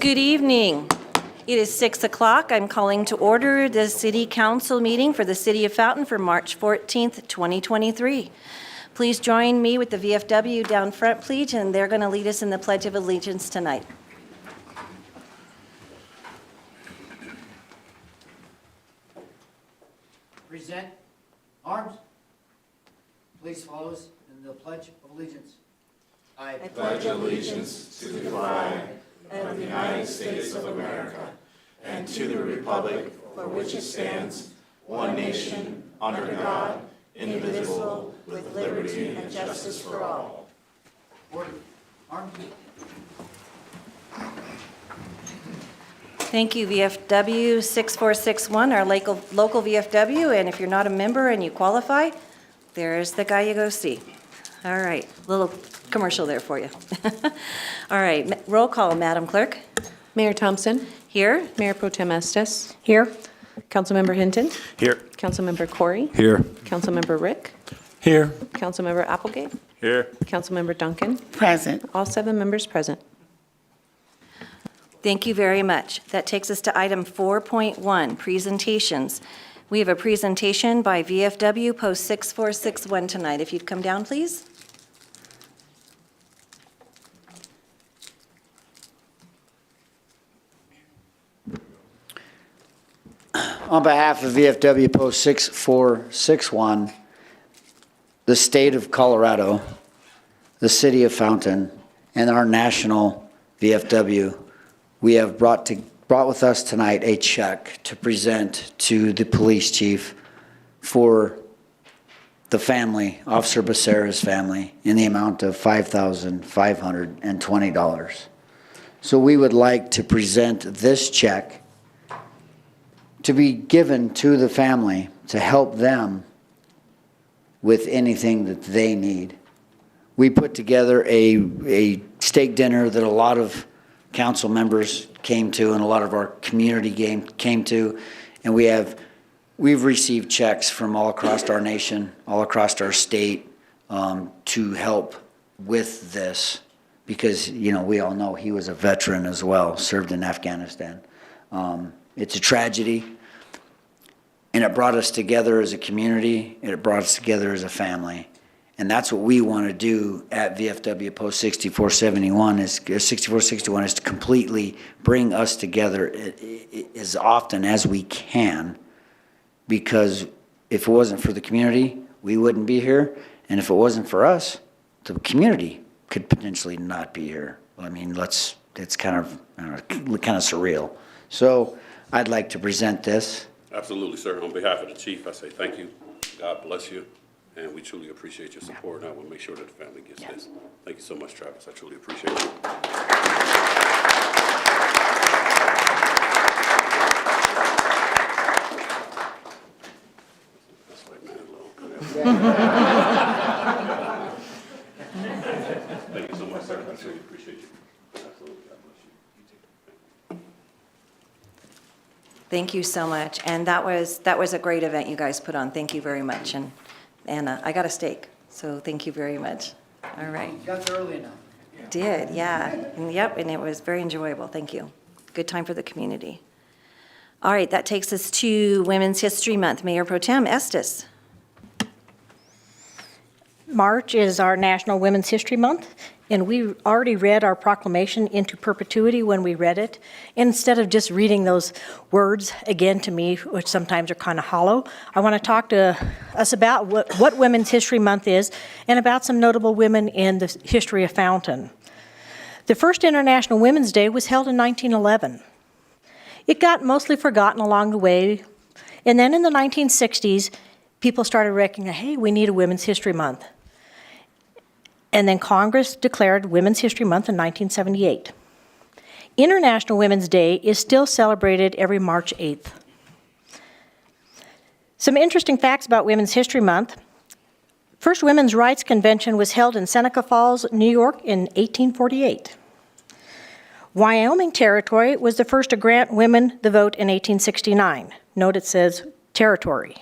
Good evening. It is 6 o'clock. I'm calling to order the City Council meeting for the City of Fountain for March 14th, 2023. Please join me with the VFW down front, please, and they're going to lead us in the Pledge of Allegiance tonight. Present arms. Please follow us in the Pledge of Allegiance. I pledge allegiance to the flag of the United States of America and to the republic for which it stands, one nation, under God, indivisible, with liberty and justice for all. Order. Arms. Thank you, VFW 6461, our local VFW, and if you're not a member and you qualify, there's the guy you go see. All right, little commercial there for you. All right, roll call, Madam Clerk. Mayor Thompson. Here. Mayor Pro Tem Estes. Here. Councilmember Hinton. Here. Councilmember Corey. Here. Councilmember Rick. Here. Councilmember Applegate. Here. Councilmember Duncan. Present. All 7 members present. Thank you very much. That takes us to item 4.1, presentations. We have a presentation by VFW Post 6461 tonight. If you'd come down, please. On behalf of VFW Post 6461, the state of Colorado, the city of Fountain, and our national VFW, we have brought with us tonight a check to present to the police chief for the family, Officer Becerra's family, in the amount of $5,520. So we would like to present this check to be given to the family to help them with anything that they need. We put together a steak dinner that a lot of council members came to and a lot of our community came to, and we've received checks from all across our nation, all across our state, to help with this because, you know, we all know he was a veteran as well, served in Afghanistan. It's a tragedy, and it brought us together as a community, and it brought us together as a family. And that's what we want to do at VFW Post 6461 6461 is to completely bring us together as often as we can, because if it wasn't for the community, we wouldn't be here, and if it wasn't for us, the community could potentially not be here. I mean, it's kind of, I don't know, kind of surreal. So I'd like to present this. Absolutely, sir. On behalf of the chief, I say thank you. God bless you. And we truly appreciate your support. And I will make sure that the family gets this. Thank you so much, Travis. I truly appreciate it. That's right, man. Thank you so much, sir. I truly appreciate you. Absolutely. God bless you. Thank you so much. And that was a great event you guys put on. Thank you very much. And I got a steak, so thank you very much. All right. You got there early enough. Did, yeah. And yep, and it was very enjoyable. Thank you. Good time for the community. All right, that takes us to Women's History Month. Mayor Pro Tem Estes. March is our National Women's History Month, and we already read our proclamation into perpetuity when we read it. Instead of just reading those words again to me, which sometimes are kind of hollow, I want to talk to us about what Women's History Month is and about some notable women in the history of Fountain. The first International Women's Day was held in 1911. It got mostly forgotten along the way, and then in the 1960s, people started recognizing, hey, we need a Women's History Month. And then Congress declared Women's History Month in 1978. International Women's Day is still celebrated every March 8th. Some interesting facts about Women's History Month. First Women's Rights Convention was held in Seneca Falls, New York in 1848. Wyoming Territory was the first to grant women the vote in 1869. Note it says territory.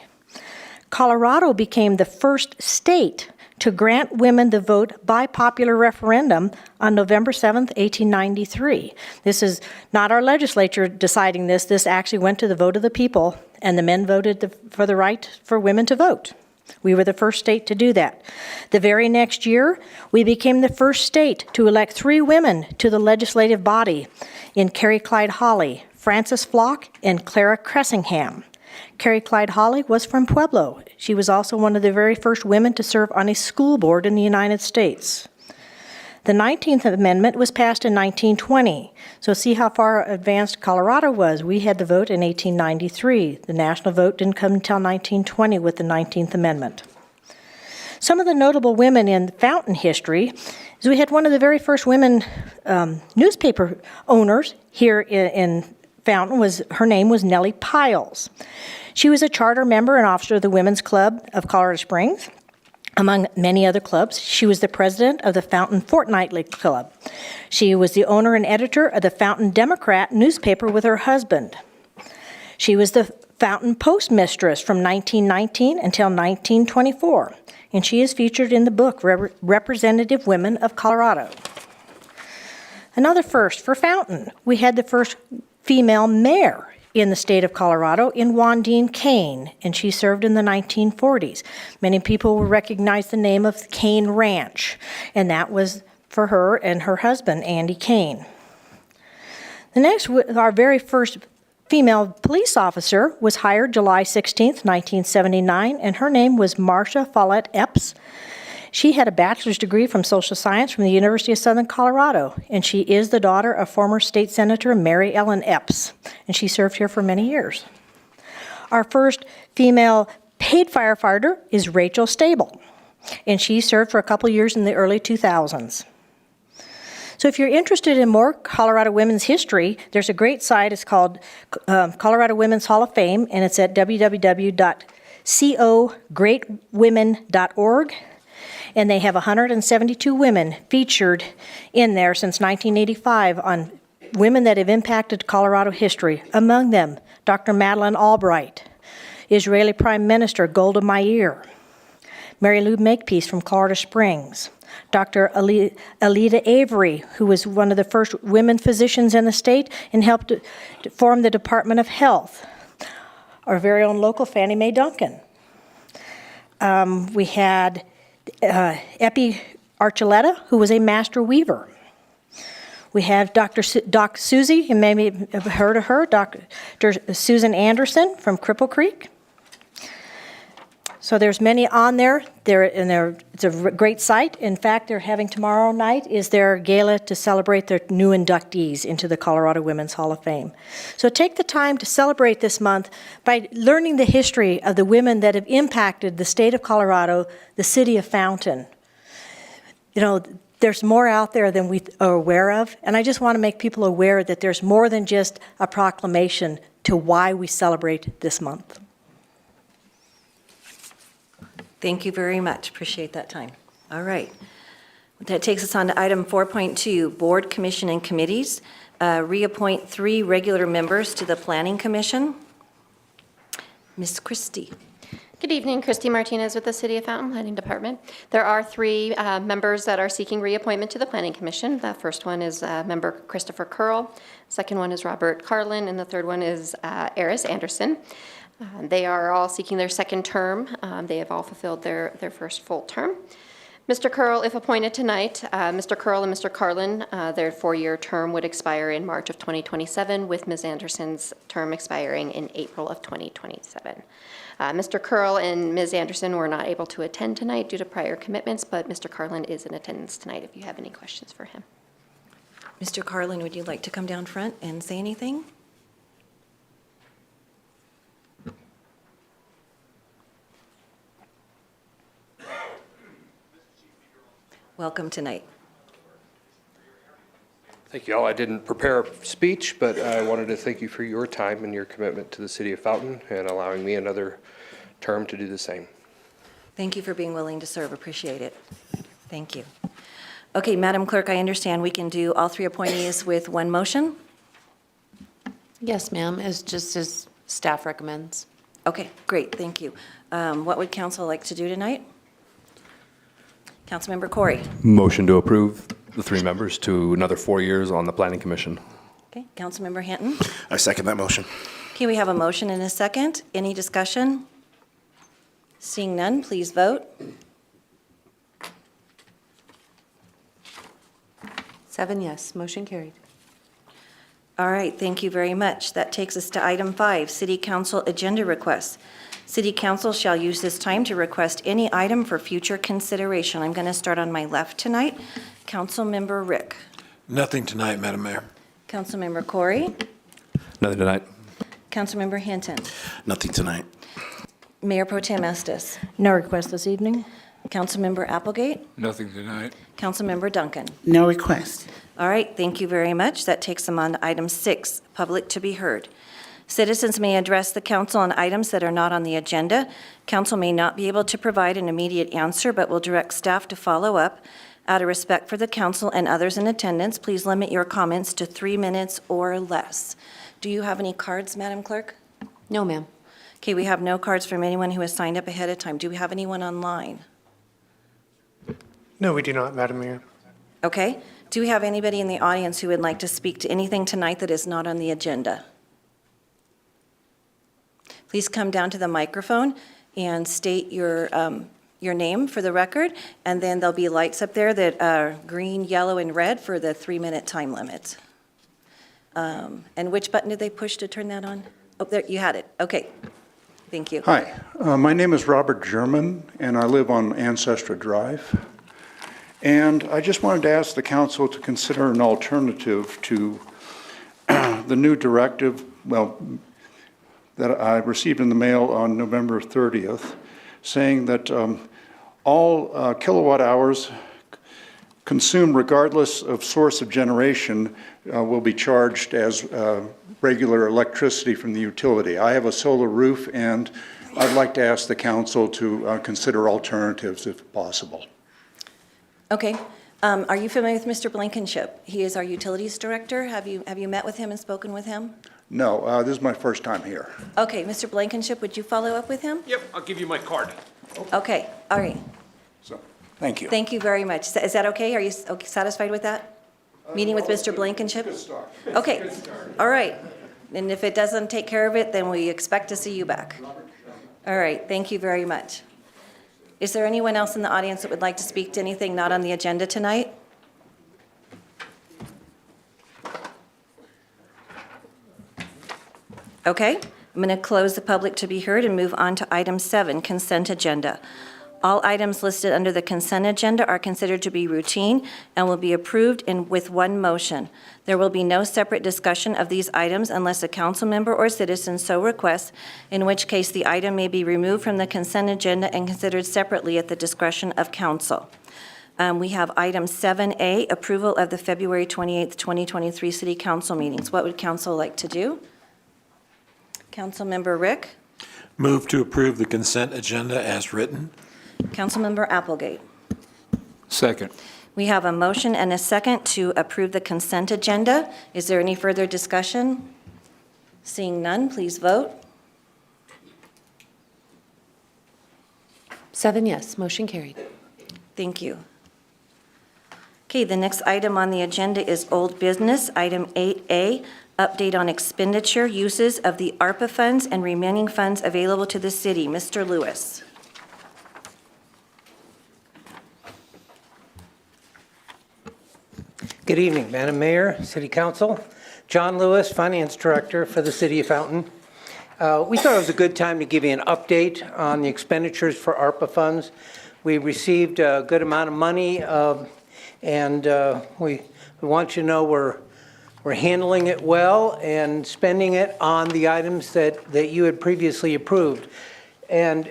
Colorado became the first state to grant women the vote by popular referendum on November 7th, 1893. This is not our legislature deciding this. This actually went to the vote of the people, and the men voted for the right for women to vote. We were the first state to do that. The very next year, we became the first state to elect 3 women to the legislative body in Carrie Clyde Holly, Frances Flock, and Clara Cressingham. Carrie Clyde Holly was from Pueblo. She was also one of the very first women to serve on a school board in the United States. The 19th Amendment was passed in 1920. So see how far advanced Colorado was. We had the vote in 1893. The national vote didn't come until 1920 with the 19th Amendment. Some of the notable women in Fountain history is we had one of the very first women newspaper owners here in Fountain. Her name was Nellie Piles. She was a charter member and officer of the Women's Club of Colorado Springs. Among many other clubs, she was the president of the Fountain Fortnightly Club. She was the owner and editor of the Fountain Democrat newspaper with her husband. She was the Fountain Postmistress from 1919 until 1924, and she is featured in the book Representative Women of Colorado. Another first for Fountain, we had the first female mayor in the state of Colorado in Wandine Kane, and she served in the 1940s. Many people will recognize the name of Kane Ranch, and that was for her and her husband, Andy Kane. The next, our very first female police officer was hired July 16th, 1979, and her name was Marcia Follett Epps. She had a bachelor's degree from social science from the University of Southern Colorado, and she is the daughter of former state senator Mary Ellen Epps, and she served here for many years. Our first female paid firefighter is Rachel Stable, and she served for a couple years in the early 2000s. So if you're interested in more Colorado women's history, there's a great site. It's called Colorado Women's Hall of Fame, and it's at www.cogreatwomen.org. And they have 172 women featured in there since 1985 on women that have impacted Colorado history. Among them, Dr. Madeleine Albright, Israeli Prime Minister Golda Meir, Mary Lou Makepeace from Colorado Springs, Dr. Alida Avery, who was one of the first women physicians in the state and helped to form the Department of Health, our very own local Fannie Mae Duncan. We had Epi Archuleta, who was a master weaver. We have Doc Susie, you may have heard of her, Dr. Susan Anderson from Cripple Creek. So there's many on there. It's a great site. In fact, they're having tomorrow night is their gala to celebrate their new inductees into the Colorado Women's Hall of Fame. So take the time to celebrate this month by learning the history of the women that have impacted the state of Colorado, the city of Fountain. You know, there's more out there than we are aware of, and I just want to make people aware that there's more than just a proclamation to why we celebrate this month. Thank you very much. Appreciate that time. All right. That takes us on to item 4.2, Board, Commission, and Committees. Reappoint 3 regular members to the Planning Commission. Ms. Christie. Good evening, Christy Martinez with the City of Fountain Planning Department. There are 3 members that are seeking reappointment to the Planning Commission. The first one is member Christopher Curl, second one is Robert Carlin, and the third one is Eris Anderson. They are all seeking their second term. They have all fulfilled their first full term. Mr. Curl, if appointed tonight, Mr. Curl and Mr. Carlin, their 4-year term would expire in March of 2027, with Ms. Anderson's term expiring in April of 2027. Mr. Curl and Ms. Anderson were not able to attend tonight due to prior commitments, but Mr. Carlin is in attendance tonight if you have any questions for him. Mr. Carlin, would you like to come down front and say anything? Welcome tonight. Thank you all. I didn't prepare a speech, but I wanted to thank you for your time and your commitment to the City of Fountain and allowing me another term to do the same. Thank you for being willing to serve. Appreciate it. Thank you. Okay, Madam Clerk, I understand we can do all 3 appointees with one motion? Yes, ma'am, just as staff recommends. Okay, great, thank you. What would council like to do tonight? Councilmember Corey. Motion to approve the 3 members to another 4 years on the Planning Commission. Okay, Councilmember Hinton. I second that motion. Okay, we have a motion and a second. Any discussion? Seeing none, please vote. 7 yes, motion carried. All right, thank you very much. That takes us to item 5, City Council Agenda Requests. City Council shall use this time to request any item for future consideration. I'm going to start on my left tonight. Councilmember Rick. Nothing tonight, Madam Mayor. Councilmember Corey. Nothing tonight. Councilmember Hinton. Nothing tonight. Mayor Pro Tem Estes. No request this evening. Councilmember Applegate. Nothing tonight. Councilmember Duncan. No request. All right, thank you very much. That takes them on to item 6, public to be heard. Citizens may address the council on items that are not on the agenda. Council may not be able to provide an immediate answer, but will direct staff to follow up. Out of respect for the council and others in attendance, please limit your comments to 3 minutes or less. Do you have any cards, Madam Clerk? No, ma'am. Okay, we have no cards from anyone who has signed up ahead of time. Do we have anyone online? No, we do not, Madam Mayor. Okay. Do we have anybody in the audience who would like to speak to anything tonight that is not on the agenda? Please come down to the microphone and state your name for the record, and then there'll be lights up there that are green, yellow, and red for the 3-minute time limit. And which button did they push to turn that on? Oh, there, you had it. Okay. Thank you. Hi, my name is Robert German, and I live on Ancestor Drive. And I just wanted to ask the council to consider an alternative to the new directive, that I received in the mail on November 30th, saying that all kilowatt hours consumed regardless of source of generation will be charged as regular electricity from the utility. I have a solar roof, and I'd like to ask the council to consider alternatives if possible. Okay. Are you familiar with Mr. Blankenship? He is our utilities director. Have you met with him and spoken with him? No, this is my first time here. Okay, Mr. Blankenship, would you follow up with him? Yep, I'll give you my card. Okay, all right. So, thank you. Thank you very much. Is that okay? Are you satisfied with that? Meeting with Mr. Blankenship? Good start. Okay, all right. And if it doesn't take care of it, then we expect to see you back. All right, thank you very much. Is there anyone else in the audience that would like to speak to anything not on the agenda tonight? Okay, I'm going to close the public to be heard and move on to item 7, consent agenda. All items listed under the consent agenda are considered to be routine and will be approved with one motion. There will be no separate discussion of these items unless a council member or citizen so requests, in which case the item may be removed from the consent agenda and considered separately at the discretion of council. We have item 7A, approval of the February 28th, 2023 City Council meetings. What would council like to do? Councilmember Rick? Move to approve the consent agenda as written. Councilmember Applegate? Second. We have a motion and a second to approve the consent agenda. Is there any further discussion? Seeing none, please vote. 7 yes, motion carried. Thank you. Okay, the next item on the agenda is old business, item 8A, update on expenditure uses of the ARPA funds and remaining funds available to the city. Mr. Lewis. Good evening, Madam Mayor, City Council. John Lewis, Finance Director for the City of Fountain. We thought it was a good time to give you an update on the expenditures for ARPA funds. We received a good amount of money, and we want you to know we're handling it well and spending it on the items that you had previously approved. And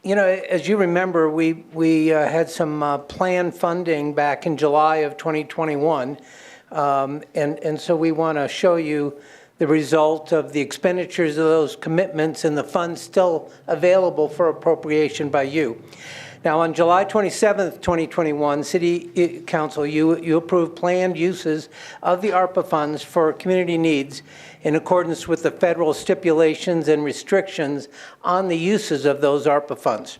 you know, as you remember, we had some planned funding back in July of 2021, and so we want to show you the result of the expenditures of those commitments and the funds still available for appropriation by you. Now, on July 27th, 2021, City Council, you approved planned uses of the ARPA funds for community needs in accordance with the federal stipulations and restrictions on the uses of those ARPA funds.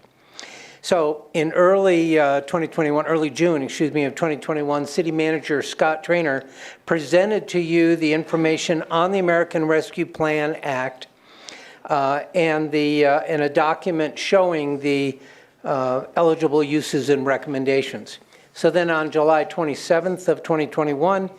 So in early June, of 2021, City Manager Scott Traynor presented to you the information on the American Rescue Plan Act and a document showing the eligible uses and recommendations. So then on July 27th of 2021,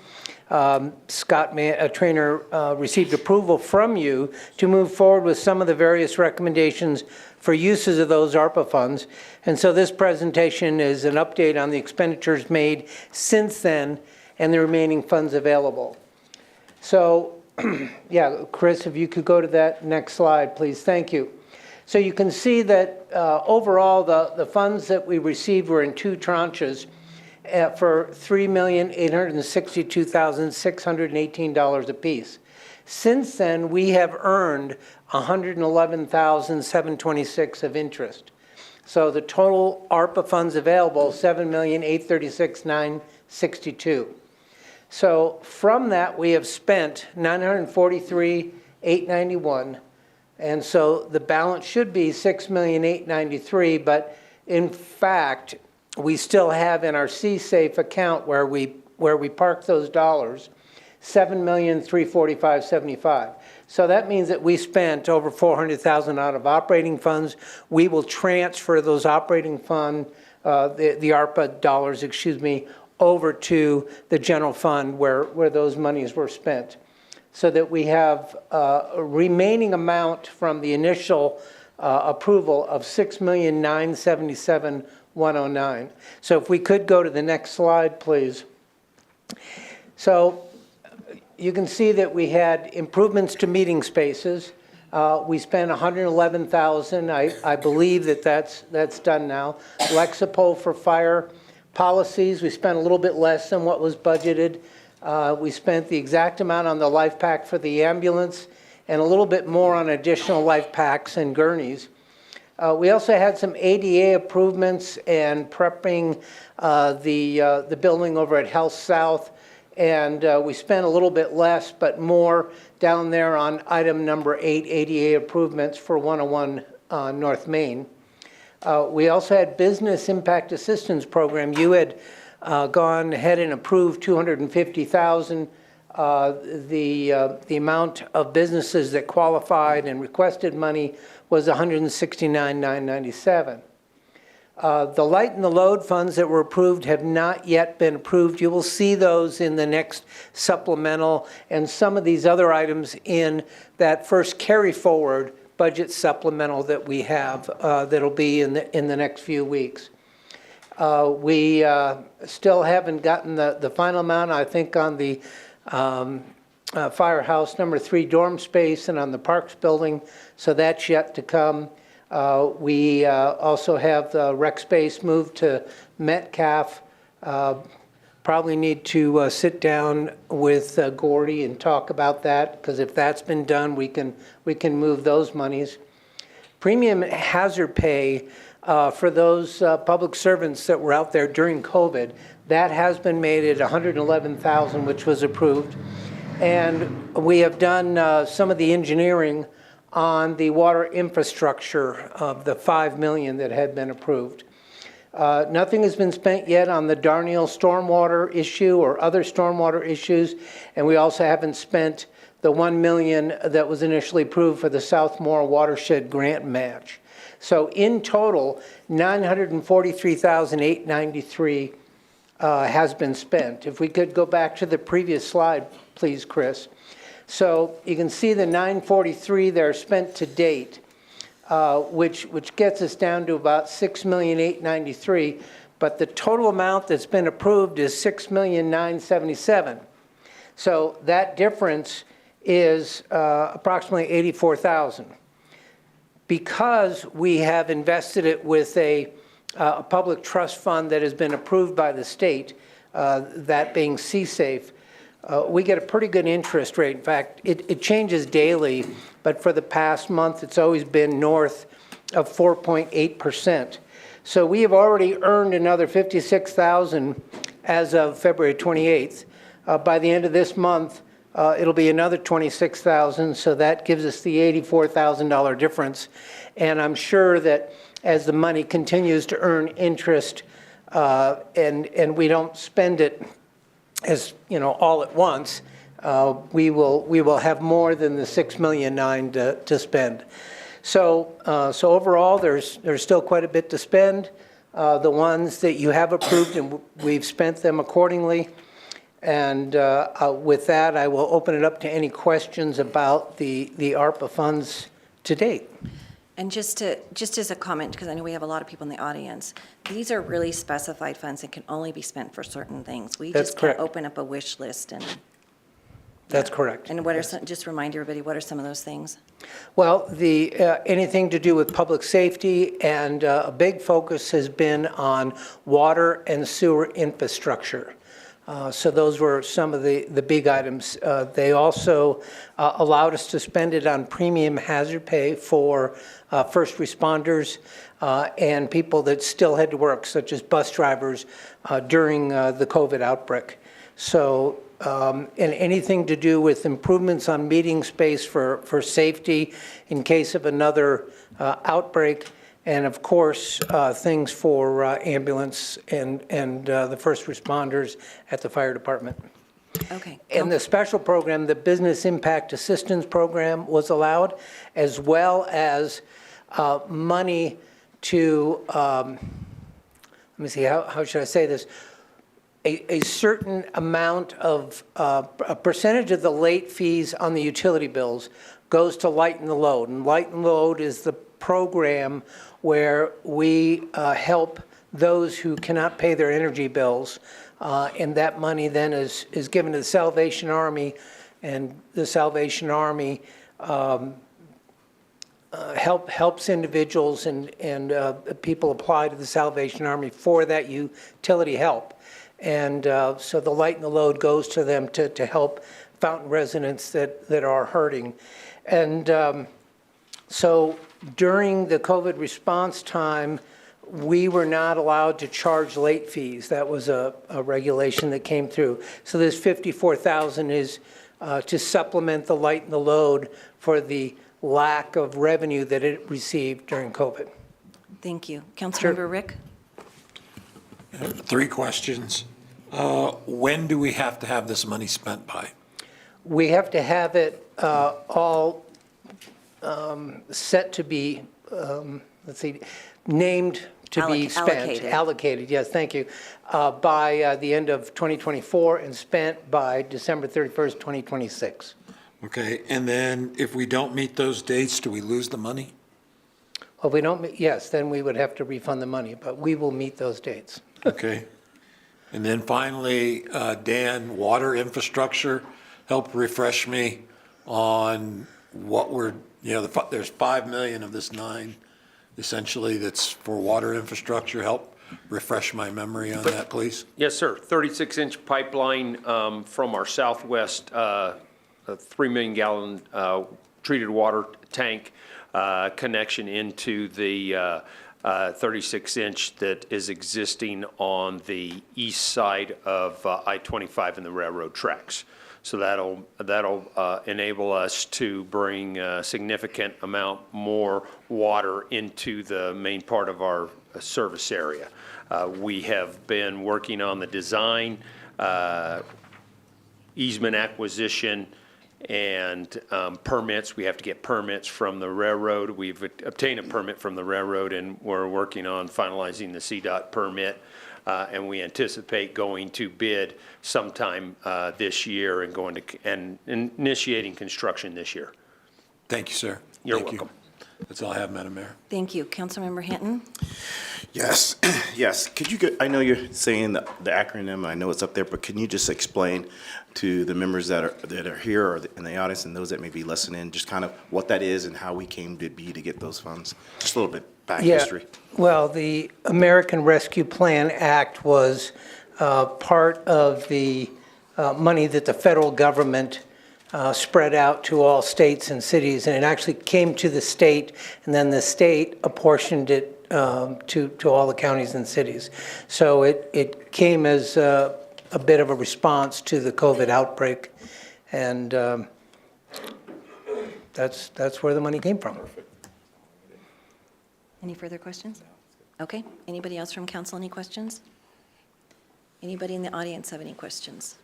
Scott Traynor received approval from you to move forward with some of the various recommendations for uses of those ARPA funds. And so this presentation is an update on the expenditures made since then and the remaining funds available. So, yeah, Chris, if you could go to that next slide, please. Thank you. So you can see that overall the funds that we received were in two tranches for $3,862,618 apiece. Since then, we have earned $111,726 of interest. So the total ARPA funds available, $7,836,962. So from that, we have spent $943,891. And so the balance should be $6,893,000, but in fact, we still have in our C-Safe account where we park those dollars, $7,345,075. So that means that we spent over $400,000 out of operating funds. We will transfer those operating fund, the ARPA dollars, over to the general fund where those monies were spent, so that we have a remaining amount from the initial approval of $6,977,109. So if we could go to the next slide, please. So you can see that we had improvements to meeting spaces. We spent $111,000. I believe that's done now. Lexipol for fire policies, we spent a little bit less than what was budgeted. We spent the exact amount on the life pack for the ambulance and a little bit more on additional life packs and gurneys. We also had some ADA improvements and prepping the building over at Health South, and we spent a little bit less but more down there on item number 8, ADA improvements for 101 North Main. We also had business impact assistance program. You had gone ahead and approved $250,000. The amount of businesses that qualified and requested money was $169,997. The light and the load funds that were approved have not yet been approved. You will see those in the next supplemental and some of these other items in that first carry forward budget supplemental that we have that'll be in the next few weeks. We still haven't gotten the final amount, I think, on the Firehouse number 3 dorm space and on the Parks building, so that's yet to come. We also have the rec space moved to Metcalf. Probably need to sit down with Gordy and talk about that, because if that's been done, we can move those monies. Premium hazard pay for those public servants that were out there during COVID, that has been made at $111,000, which was approved. And we have done some of the engineering on the water infrastructure of the $5 million that had been approved. Nothing has been spent yet on the Darnielle stormwater issue or other stormwater issues, and we also haven't spent the $1 million that was initially approved for the Southmore watershed grant match. So in total, $943,893 has been spent. If we could go back to the previous slide, please, Chris. So you can see the $943 there spent to date, which gets us down to about $6,893,000, but the total amount that's been approved is $6,977,000. So that difference is approximately $84,000. Because we have invested it with a public trust fund that has been approved by the state, that being C-Safe, we get a pretty good interest rate. In fact, it changes daily, but for the past month, it's always been north of 4.8%. So we have already earned another $56,000 as of February 28th. By the end of this month, it'll be another $26,000, so that gives us the $84,000 difference. And I'm sure that as the money continues to earn interest, and we don't spend it as, all at once, we will have more than the $6.9 million to spend. So overall, there's still quite a bit to spend. The ones that you have approved, and we've spent them accordingly. And with that, I will open it up to any questions about the ARPA funds to date. And just as a comment, because I know we have a lot of people in the audience, these are really specified funds that can only be spent for certain things. We That's just correct. can't open up a wish list and. That's correct. And what are some, just remind everybody, what are some of those things? Well, anything to do with public safety, and a big focus has been on water and sewer infrastructure. So those were some of the big items. They also allowed us to spend it on premium hazard pay for first responders and people that still had to work, such as bus drivers, during the COVID outbreak. So, and anything to do with improvements on meeting space for safety in case of another outbreak. And of course, things for ambulance and the first responders at the fire department. Okay. And the special program, the Business Impact Assistance Program, was allowed, as well as money to, let me see, how should I say this? A certain amount of, a percentage of the late fees on the utility bills goes to Lighten the Load. And Lighten the Load is the program where we help those who cannot pay their energy bills. And that money then is given to the Salvation Army, and the Salvation Army helps individuals and people apply to the Salvation Army for that utility help. And so the Lighten the Load goes to them to help Fountain residents that are hurting. And so during the COVID response time, we were not allowed to charge late fees. That was a regulation that came through. So this $54,000 is to supplement the Lighten the Load for the lack of revenue that it received during COVID. Thank you. Councilmember Rick? 3 questions. When do we have to have this money spent by? We have to have it all set to be, named to be spent. Allocated, yes, thank you. By the end of 2024 and spent by December 31st, 2026. Okay, and then if we don't meet those dates, do we lose the money? Well, if we don't, yes, then we would have to refund the money, but we will meet those dates. Okay. And then finally, Dan, water infrastructure, help refresh me on what we're, there's 5 million of this 9, essentially, that's for water infrastructure. Help refresh my memory on that, please. Yes, sir. 36-inch pipeline from our southwest 3 million gallon treated water tank connection into the 36-inch that is existing on the east side of I-25 and the railroad tracks. So that'll enable us to bring a significant amount more water into the main part of our service area. We have been working on the design, easement acquisition, and permits. We have to get permits from the railroad. We've obtained a permit from the railroad, and we're working on finalizing the CDOT permit. And we anticipate going to bid sometime this year and initiating construction this year. Thank you, sir. You're Thank welcome. You. That's all I have, Madam Mayor. Thank you. Councilmember Hinton? Yes, yes. Could you I know you're saying the acronym, I know it's up there, but can you just explain to the members that are here or in the audience and those that may be listening, just kind of what that is and how we came to be to get those funds? Just a little bit back history. Well, the American Rescue Plan Act was part of the money that the federal government spread out to all states and cities, and it actually came to the state, and then the state apportioned it to all the counties and cities. So it came as a bit of a response to the COVID outbreak, And that's where the money came from. Any further questions? Okay. Anybody else from council, any questions? Anybody in the audience have any questions?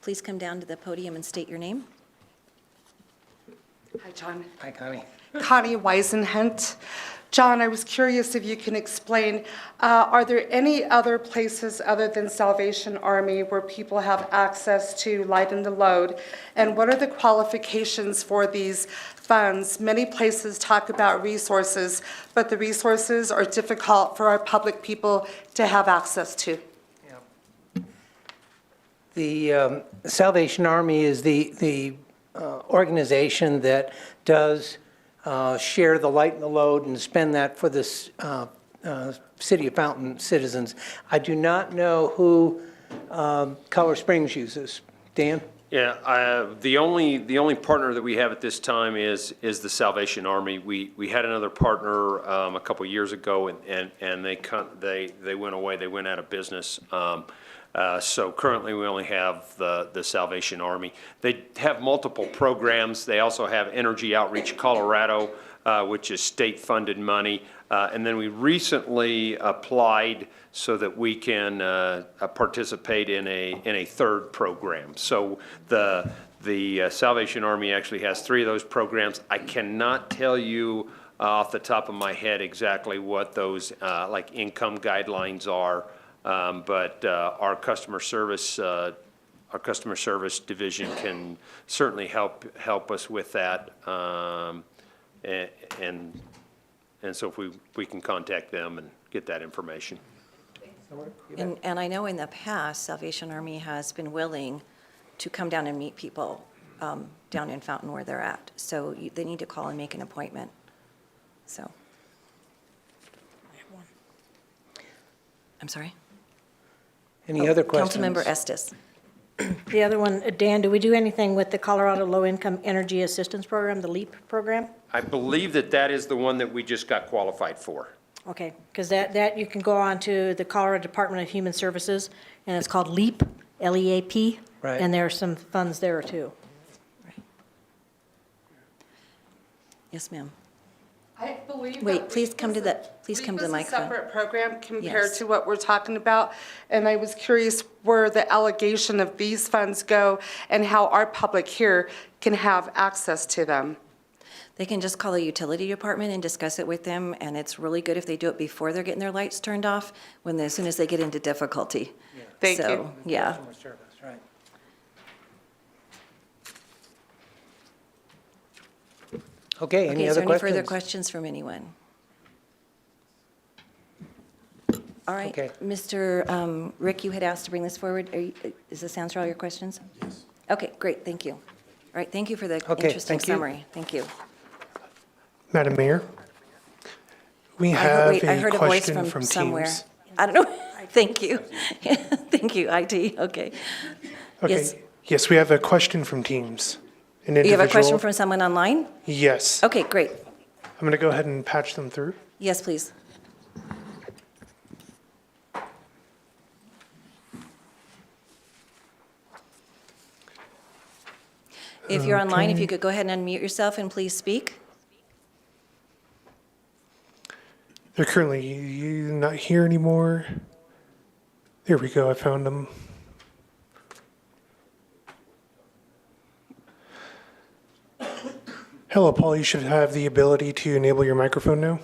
Please come down to the podium and state your name. Hi, John. Hi, Connie. Connie Weisenhunt. John, I was curious if you can explain, are there any other places other than Salvation Army where people have access to lighten the load? And what are the qualifications for these funds? Many places talk about resources, but the resources are difficult for our public people to have access to. The Salvation Army is the organization that does share the light and the load and spend that for the City of Fountain citizens. I do not know who Colorado Springs uses. Dan? Yeah, the only partner that we have at this time is the Salvation Army. We had another partner a couple years ago, and they went away. They went out of business. So currently, we only have the Salvation Army. They have multiple programs. They also have Energy Outreach Colorado, which is state-funded money. And then we recently applied so that we can participate in a third program. So the Salvation Army actually has 3 of those programs. I cannot tell you off the top of my head exactly what those like income guidelines are. But our customer service division can certainly help us with that, and so if we can contact them and get that information. And I know in the past, Salvation Army has been willing to come down and meet people down in Fountain where they're at. So they need to call and make an appointment. So. I'm sorry? Any other questions? Councilmember Estes. The other one, Dan, do we do anything with the Colorado Low Income Energy Assistance Program, the LEAP program? I believe that is the one that we just got qualified for. Okay, because that you can go on to the Colorado Department of Human Services, and it's called LEAP, L-E-A-P. Right. And there are some funds there, too. Right. Yes, ma'am. I believe. Wait, please come to the microphone. LEAP is a separate program compared Yes. to what we're talking about. And I was curious where the allocation of these funds go and how our public here can have access to them. They can just call the utility department and discuss it with them, and it's really good if they do it before they're getting their lights turned off, as soon as they get into difficulty. Thank So, you. yeah. Customer service, right. Okay, any Okay, is other there any further questions? questions from anyone? All right, Okay. Mr. Rick, you had asked to bring this forward. Does this answer all your questions? Yes. Okay, great, thank you. All right, thank you for the Okay, interesting thank you. summary. Thank you. Madam Mayor, we I have heard a a voice question from from somewhere. Teams. I don't know. Thank you. Thank you, IT, okay. Yes. Okay, yes, we have a question from Teams. An You have a question individual- from someone online? Yes. Okay, great. I'm going to go ahead and patch them through. Yes, please. If you're online, if you could go ahead and unmute yourself and please speak. They're currently not here anymore. There we go, I found them. Hello, Paul, you should have the ability to enable your microphone now.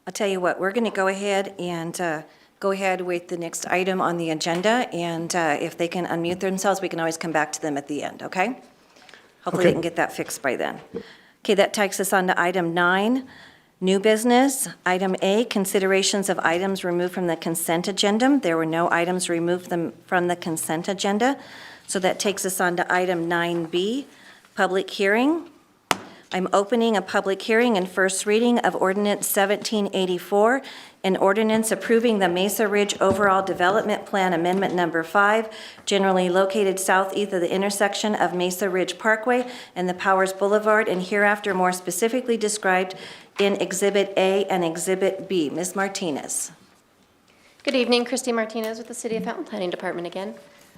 I'll tell you what, we're going to go ahead with the next item on the agenda, and if they can unmute themselves, we can always come back to them at the end, okay? Hopefully they Okay. can get that fixed by then. Okay, that takes us on to item 9, new business. Item A, considerations of items removed from the consent agenda. There were no items removed from the consent agenda, so that takes us on to item 9B, public hearing. I'm opening a public hearing and first reading of Ordinance 1784, an ordinance approving the Mesa Ridge Overall Development Plan Amendment Number 5, generally located southeast of the intersection of Mesa Ridge Parkway and the Powers Boulevard, and hereafter more specifically described in Exhibit A and Exhibit B. Ms. Martinez. Good evening, Christy Martinez with the City of Fountain Planning Department again.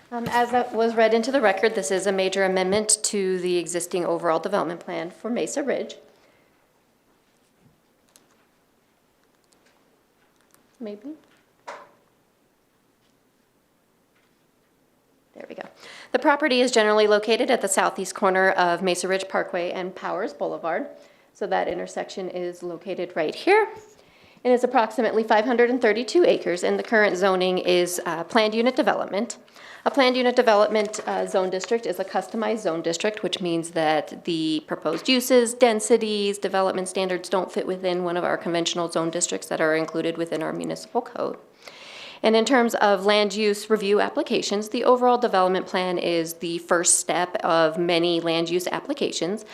As that was read into the record, this is a major amendment to the existing overall development plan for Mesa Ridge. Maybe? There we go. The property is generally located at the southeast corner of Mesa Ridge Parkway and Powers Boulevard. So that intersection is located right here. It is approximately 532 acres, and the current zoning is planned unit development. A planned unit development zone district is a customized zone district, which means that the proposed uses, densities, development standards don't fit within one of our conventional zone districts that are included within our municipal code. And in terms of land use review applications, the overall development plan is the first step of many land use applications.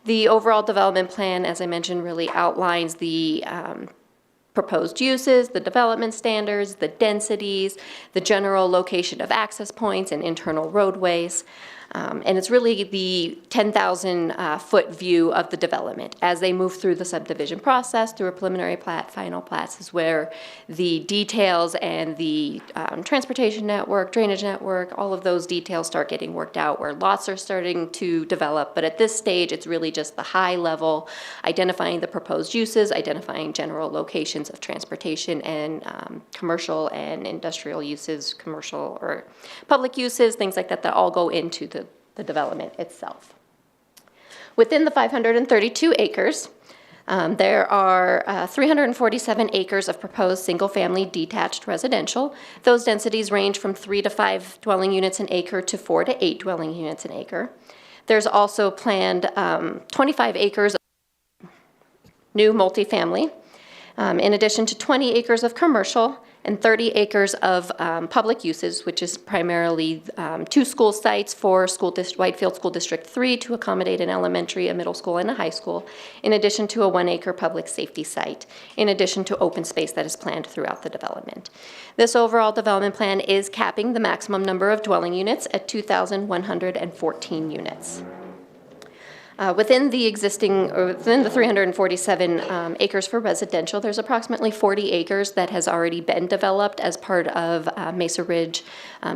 The overall development plan, as I mentioned, really outlines the proposed uses, the development standards, the densities, the general location of access points and internal roadways. And it's really the 10,000-foot view of the development. As they move through the subdivision process, through a preliminary plat, final plats is where the details and the transportation network, drainage network, all of those details start getting worked out, where lots are starting to develop. But at this stage, it's really just the high level, identifying the proposed uses, identifying general locations of transportation and commercial and industrial uses, commercial or public uses, things like that, that all go into the development itself. Within the 532 acres, there are 347 acres of proposed single-family detached residential. Those densities range from 3 to 5 dwelling units an acre to 4 to 8 dwelling units an acre. There's also planned 25 acres of new multifamily, in addition to 20 acres of commercial and 30 acres of public uses, which is primarily 2 school sites for Whitefield School District 3 to accommodate an elementary, a middle school, and a high school, in addition to a 1-acre public safety site, in addition to open space that is planned throughout the development. This overall development plan is capping the maximum number of dwelling units at 2,114 units. Within the 347 acres for residential, there's approximately 40 acres that has already been developed as part of Mesa Ridge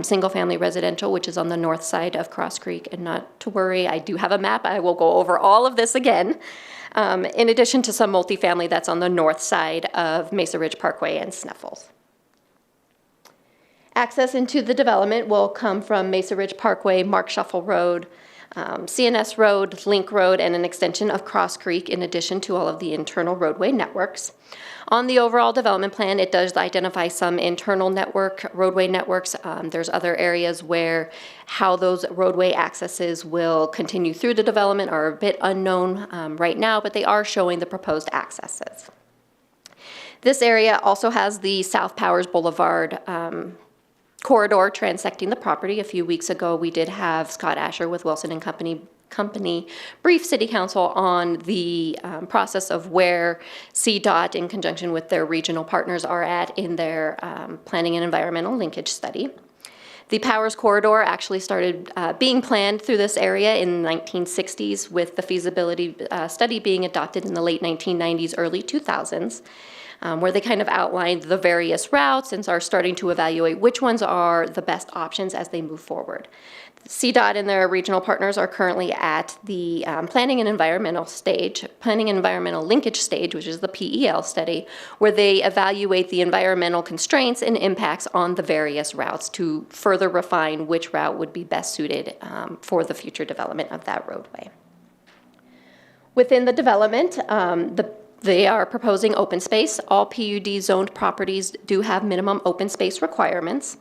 single-family residential, which is on the north side of Cross Creek. And not to worry, I do have a map. I will go over all of this again. In addition to some multifamily that's on the north side of Mesa Ridge Parkway and Sneffels. Access into the development will come from Mesa Ridge Parkway, Mark Shuffle Road, CNS Road, Link Road, and an extension of Cross Creek, in addition to all of the internal roadway networks. On the overall development plan, it does identify some internal roadway networks. There's other areas where how those roadway accesses will continue through the development are a bit unknown right now, but they are showing the proposed accesses. This area also has the South Powers Boulevard corridor transecting the property. A few weeks ago, we did have Scott Asher with Wilson and Company brief City Council on the process of where CDOT, in conjunction with their regional partners, are at in their planning and environmental linkage study. The Powers Corridor actually started being planned through this area in the 1960s, with the feasibility study being adopted in the late 1990s, early 2000s. Where they kind of outlined the various routes and are starting to evaluate which ones are the best options as they move forward. CDOT and their regional partners are currently at the planning and environmental linkage stage, which is the PEL study, where they evaluate the environmental constraints and impacts on the various routes to further refine which route would be best suited for the future development of that roadway. Within the development, they are proposing open space. All PUD zoned properties do have minimum open space requirements.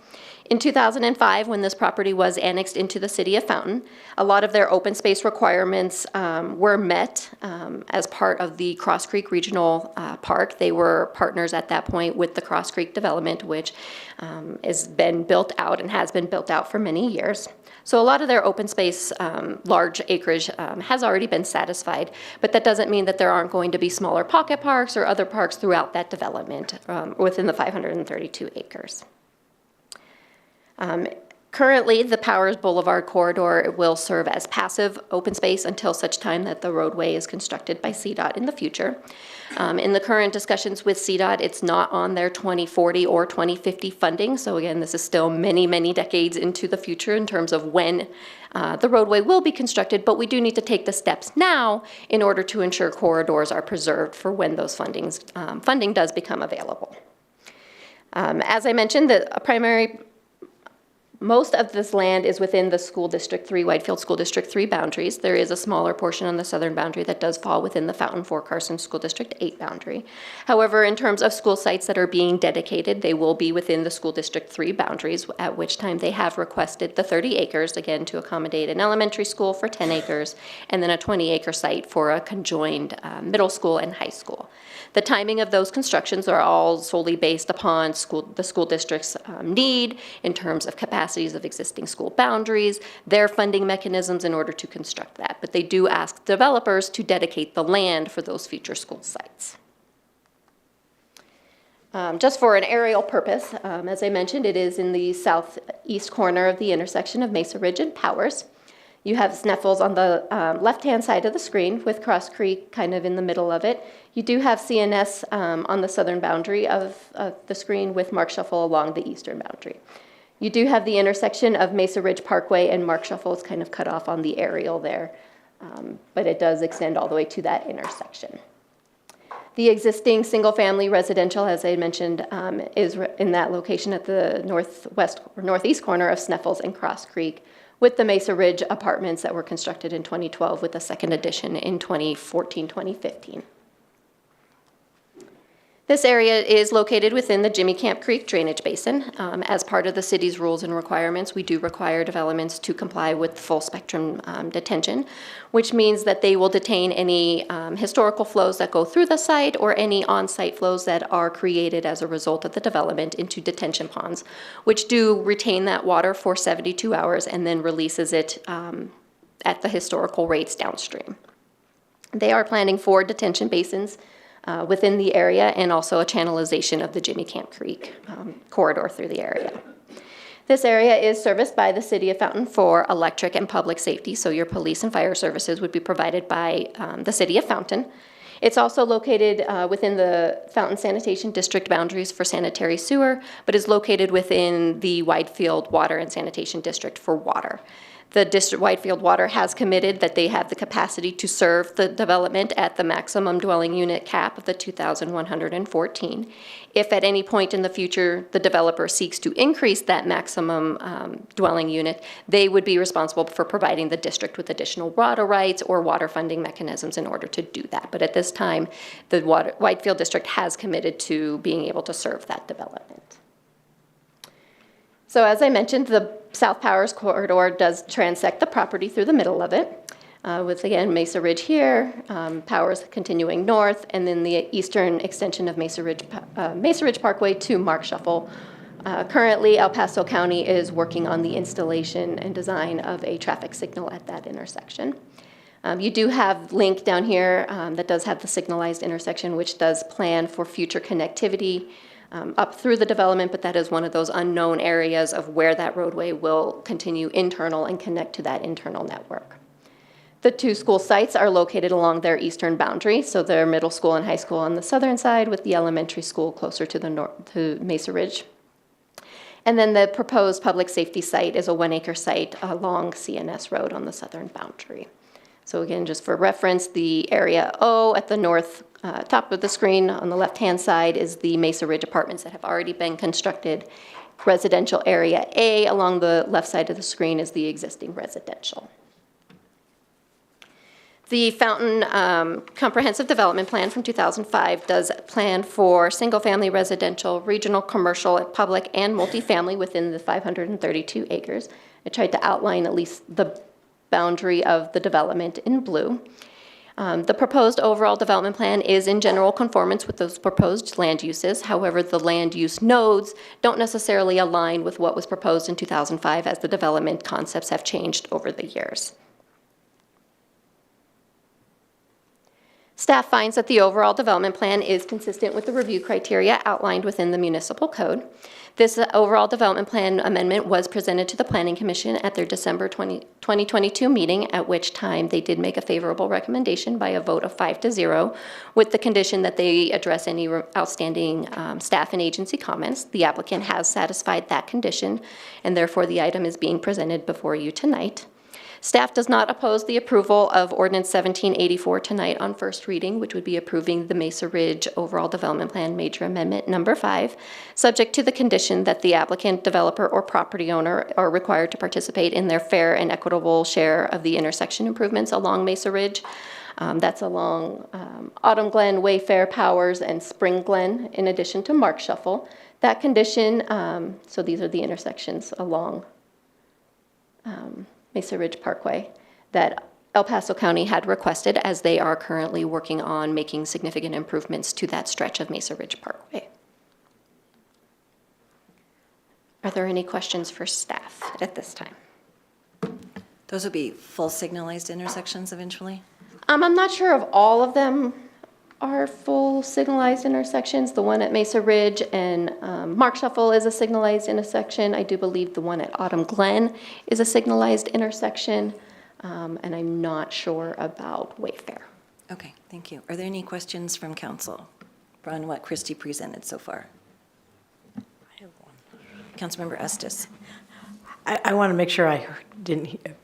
In 2005, when this property was annexed into the city of Fountain, a lot of their open space requirements were met as part of the Cross Creek Regional Park. They were partners at that point with the Cross Creek Development, which has been built out and has been built out for many years. So a lot of their open space, large acreage, has already been satisfied, but that doesn't mean that there aren't going to be smaller pocket parks or other parks throughout that development within the 532 acres. Currently, the Powers Boulevard corridor will serve as passive open space until such time that the roadway is constructed by CDOT in the future. In the current discussions with CDOT, it's not on their 2040 or 2050 funding. So again, this is still many, many decades into the future in terms of when the roadway will be constructed, but we do need to take the steps now in order to ensure corridors are preserved for when those funding does become available. As I mentioned, most of this land is within the School District 3, Whitefield School District 3 boundaries. There is a smaller portion on the southern boundary that does fall within the Fountain Fort Carson School District 8 boundary. However, in terms of school sites that are being dedicated, they will be within the School District 3 boundaries, at which time they have requested the 30 acres, again, to accommodate an elementary school for 10 acres, and then a 20-acre site for a conjoined middle school and high school. The timing of those constructions are all solely based upon the school district's need in terms of capacities of existing school boundaries, their funding mechanisms in order to construct that. But they do ask developers to dedicate the land for those future school sites. Just for an aerial purpose, as I mentioned, it is in the southeast corner of the intersection of Mesa Ridge and Powers. You have Sneffels on the left-hand side of the screen with Cross Creek kind of in the middle of it. You do have CNS on the southern boundary of the screen with Mark Shuffle along the eastern boundary. You do have the intersection of Mesa Ridge Parkway and Mark Shuffle is kind of cut off on the aerial there, but it does extend all the way to that intersection. The existing single-family residential, as I mentioned, is in that location at the northwest or northeast corner of Sneffels and Cross Creek, with the Mesa Ridge apartments that were constructed in 2012 with the second addition in 2014-2015. This area is located within the Jimmy Camp Creek drainage basin. As part of the city's rules and requirements, we do require developments to comply with full spectrum detention, which means that they will detain any historical flows that go through the site or any on-site flows that are created as a result of the development into detention ponds, which do retain that water for 72 hours and then releases it at the historical rates downstream. They are planning 4 detention basins within the area and also a channelization of the Jimmy Camp Creek corridor through the area. This area is serviced by the City of Fountain for electric and public safety, so your police and fire services would be provided by the City of Fountain. It's also located within the Fountain Sanitation District boundaries for sanitary sewer, but is located within the Whitefield Water and Sanitation District for water. The District Whitefield Water has committed that they have the capacity to serve the development at the maximum dwelling unit cap of the 2,114. If at any point in the future the developer seeks to increase that maximum dwelling unit, they would be responsible for providing the district with additional water rights or water funding mechanisms in order to do that. But at this time, the Whitefield District has committed to being able to serve that development. So as I mentioned, the South Powers corridor does transect the property through the middle of it, with, again, Mesa Ridge here, Powers continuing north, and then the eastern extension of Mesa Ridge Parkway to Mark Shuffle. Currently, El Paso County is working on the installation and design of a traffic signal at that intersection. You do have Link down here that does have the signalized intersection, which does plan for future connectivity up through the development, but that is one of those unknown areas of where that roadway will continue internal and connect to that internal network. The 2 school sites are located along their eastern boundary, so their middle school and high school on the southern side with the elementary school closer to the north, to Mesa Ridge. And then the proposed public safety site is a 1-acre site along CNS Road on the southern boundary. So again, just for reference, the area O at the north top of the screen on the left-hand side is the Mesa Ridge apartments that have already been constructed. Residential area A along the left side of the screen is the existing residential. The Fountain Comprehensive Development Plan from 2005 does plan for single-family residential, regional, commercial, public, and multifamily within the 532 acres. I tried to outline at least the boundary of the development in blue. The proposed overall development plan is in general conformance with those proposed land uses. However, the land use nodes don't necessarily align with what was proposed in 2005 as the development concepts have changed over the years. Staff finds that the overall development plan is consistent with the review criteria outlined within the municipal code. This overall development plan amendment was presented to the Planning Commission at their December 2022 meeting, at which time they did make a favorable recommendation by a vote of 5-0, with the condition that they address any outstanding staff and agency comments. The applicant has satisfied that condition, and therefore the item is being presented before you tonight. Staff does not oppose the approval of Ordinance 1784 tonight on first reading, which would be approving the Mesa Ridge Overall Development Plan Major Amendment Number 5, subject to the condition that the applicant, developer, or property owner are required to participate in their fair and equitable share of the intersection improvements along Mesa Ridge. That's along Autumn Glen, Wayfair, Powers, and Spring Glen, in addition to Mark Shuffle. That condition, so these are the intersections along Mesa Ridge Parkway that El Paso County had requested, as they are currently working on making significant improvements to that stretch of Mesa Ridge Parkway. Are there any questions for staff at this time? Those will be full signalized intersections eventually? I'm not sure if all of them are full signalized intersections. The one at Mesa Ridge and Mark Shuffle is a signalized intersection. I do believe the one at Autumn Glen is a signalized intersection, and I'm not sure about Wayfair. Okay, thank you. Are there any questions from council on what Christy presented so far? I have one. Councilmember Estes. I want to make sure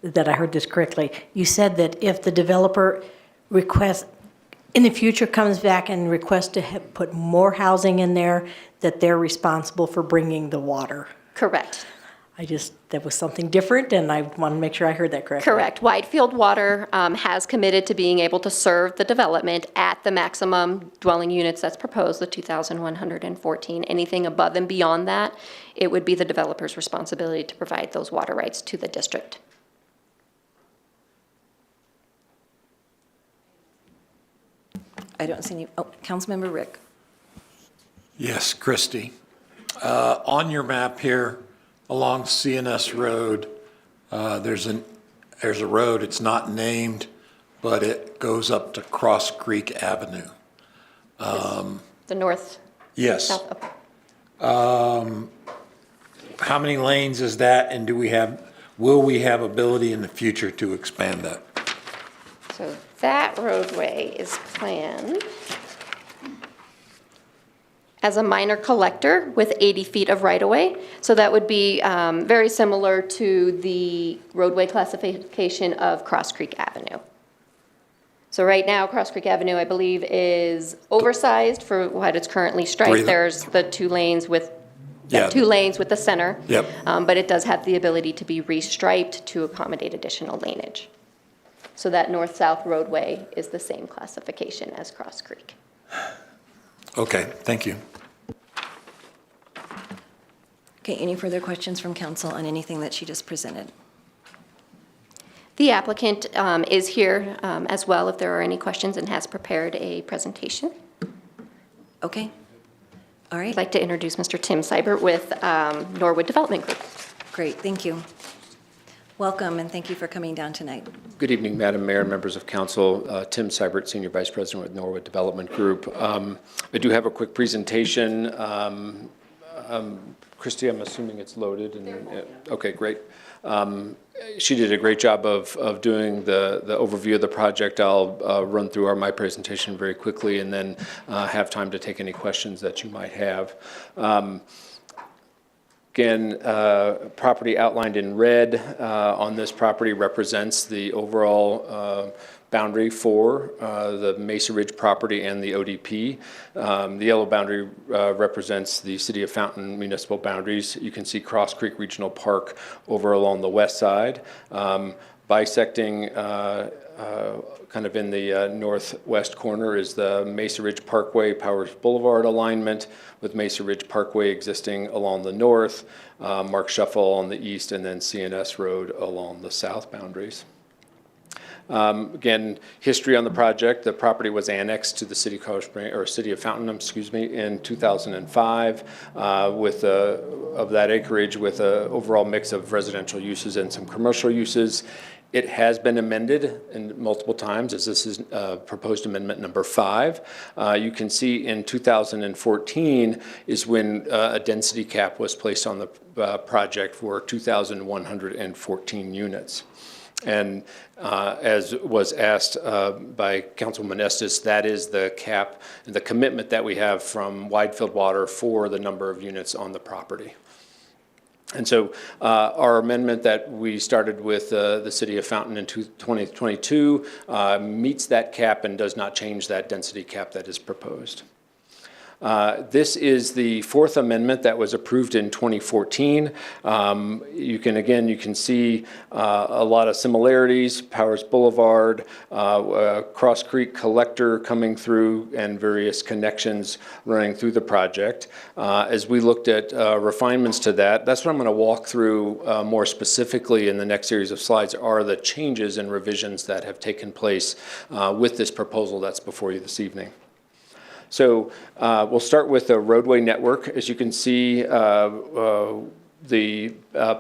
that I heard this correctly. You said that if the developer requests, in the future comes back and requests to put more housing in there, that they're responsible for bringing the water. Correct. That was something different, and I want to make sure I heard that correctly. Correct. Whitefield Water has committed to being able to serve the development at the maximum dwelling units that's proposed, the 2,114. Anything above and beyond that, it would be the developer's responsibility to provide those water rights to the district. I don't see any, Councilmember Rick. Yes, Christie. On your map here, along CNS Road, there's a road, it's not named, but it goes up to Cross Creek Avenue. The north? Yes. South, How many lanes is that, and will we have ability in the future to expand that? So that roadway is planned as a minor collector with 80 feet of right-of-way. So that would be very similar to the roadway classification of Cross Creek Avenue. So right now, Cross Creek Avenue, I believe, is oversized for what it's currently striped. There's the 2 lanes with Yeah. 2 lanes with the center. Yep. But it does have the ability to be restriped to accommodate additional laneage. So that north-south roadway is the same classification as Cross Creek. Okay, thank you. Okay, any further questions from council on anything that she just presented? The applicant is here as well if there are any questions and has prepared a presentation. Okay, all right. I'd like to introduce Mr. Tim Seibert with Norwood Development Group. Great, thank you. Welcome, and thank you for coming down tonight. Good evening, Madam Mayor, members of council. Tim Seibert, Senior Vice President with Norwood Development Group. I do have a quick presentation. Christy, I'm assuming it's loaded. Okay, great. She did a great job of doing the overview of the project. I'll run through my presentation very quickly and then have time to take any questions that you might have. Again, property outlined in red on this property represents the overall boundary for the Mesa Ridge property and the ODP. The yellow boundary represents the City of Fountain municipal boundaries. You can see Cross Creek Regional Park over along the west side. Bisecting kind of in the northwest corner is the Mesa Ridge Parkway Powers Boulevard alignment, with Mesa Ridge Parkway existing along the north, Mark Shuffle on the east, and then CNS Road along the south boundaries. Again, history on the project: the property was annexed to the City of Fountain, in 2005, of that acreage with an overall mix of residential uses and some commercial uses. It has been amended multiple times, as this is proposed amendment number 5. You can see in 2014 is when a density cap was placed on the project for 2,114 units. And as was asked by Councilwoman Estes, that is the cap, the commitment that we have from Widefield Water for the number of units on the property. And so our amendment that we started with the City of Fountain in 2022 meets that cap and does not change that density cap that is proposed. This is the 4th amendment that was approved in 2014. You can see a lot of similarities: Powers Boulevard, Cross Creek Collector coming through, and various connections running through the project. As we looked at refinements to that, that's what I'm going to walk through more specifically in the next series of slides, are the changes and revisions that have taken place with this proposal that's before you this evening. So we'll start with the roadway network. As you can see, the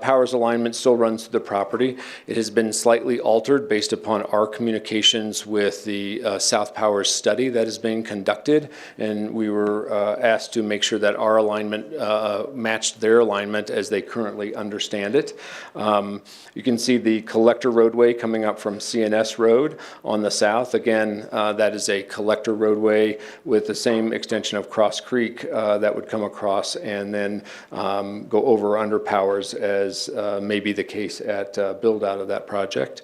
Powers alignment still runs through the property. It has been slightly altered based upon our communications with the South Powers study that is being conducted, and we were asked to make sure that our alignment matched their alignment as they currently understand it. You can see the collector roadway coming up from CNS Road on the south. Again, that is a collector roadway with the same extension of Cross Creek that would come across and then go over under Powers, as may be the case at build out of that project.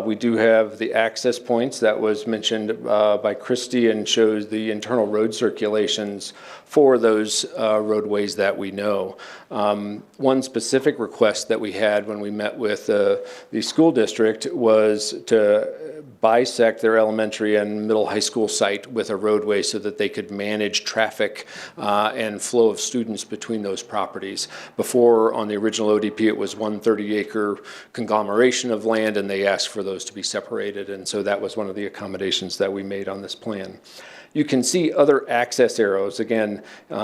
We do have the access points that was mentioned by Christy and shows the internal road circulations for those roadways that we know. One specific request that we had when we met with the school district was to bisect their elementary and middle high school site with a roadway so that they could manage traffic and flow of students between those properties. Before, on the original ODP, it was 130-acre conglomeration of land, and they asked for those to be separated, and so that was one of the accommodations that we made on this plan. You can see other access arrows. Again,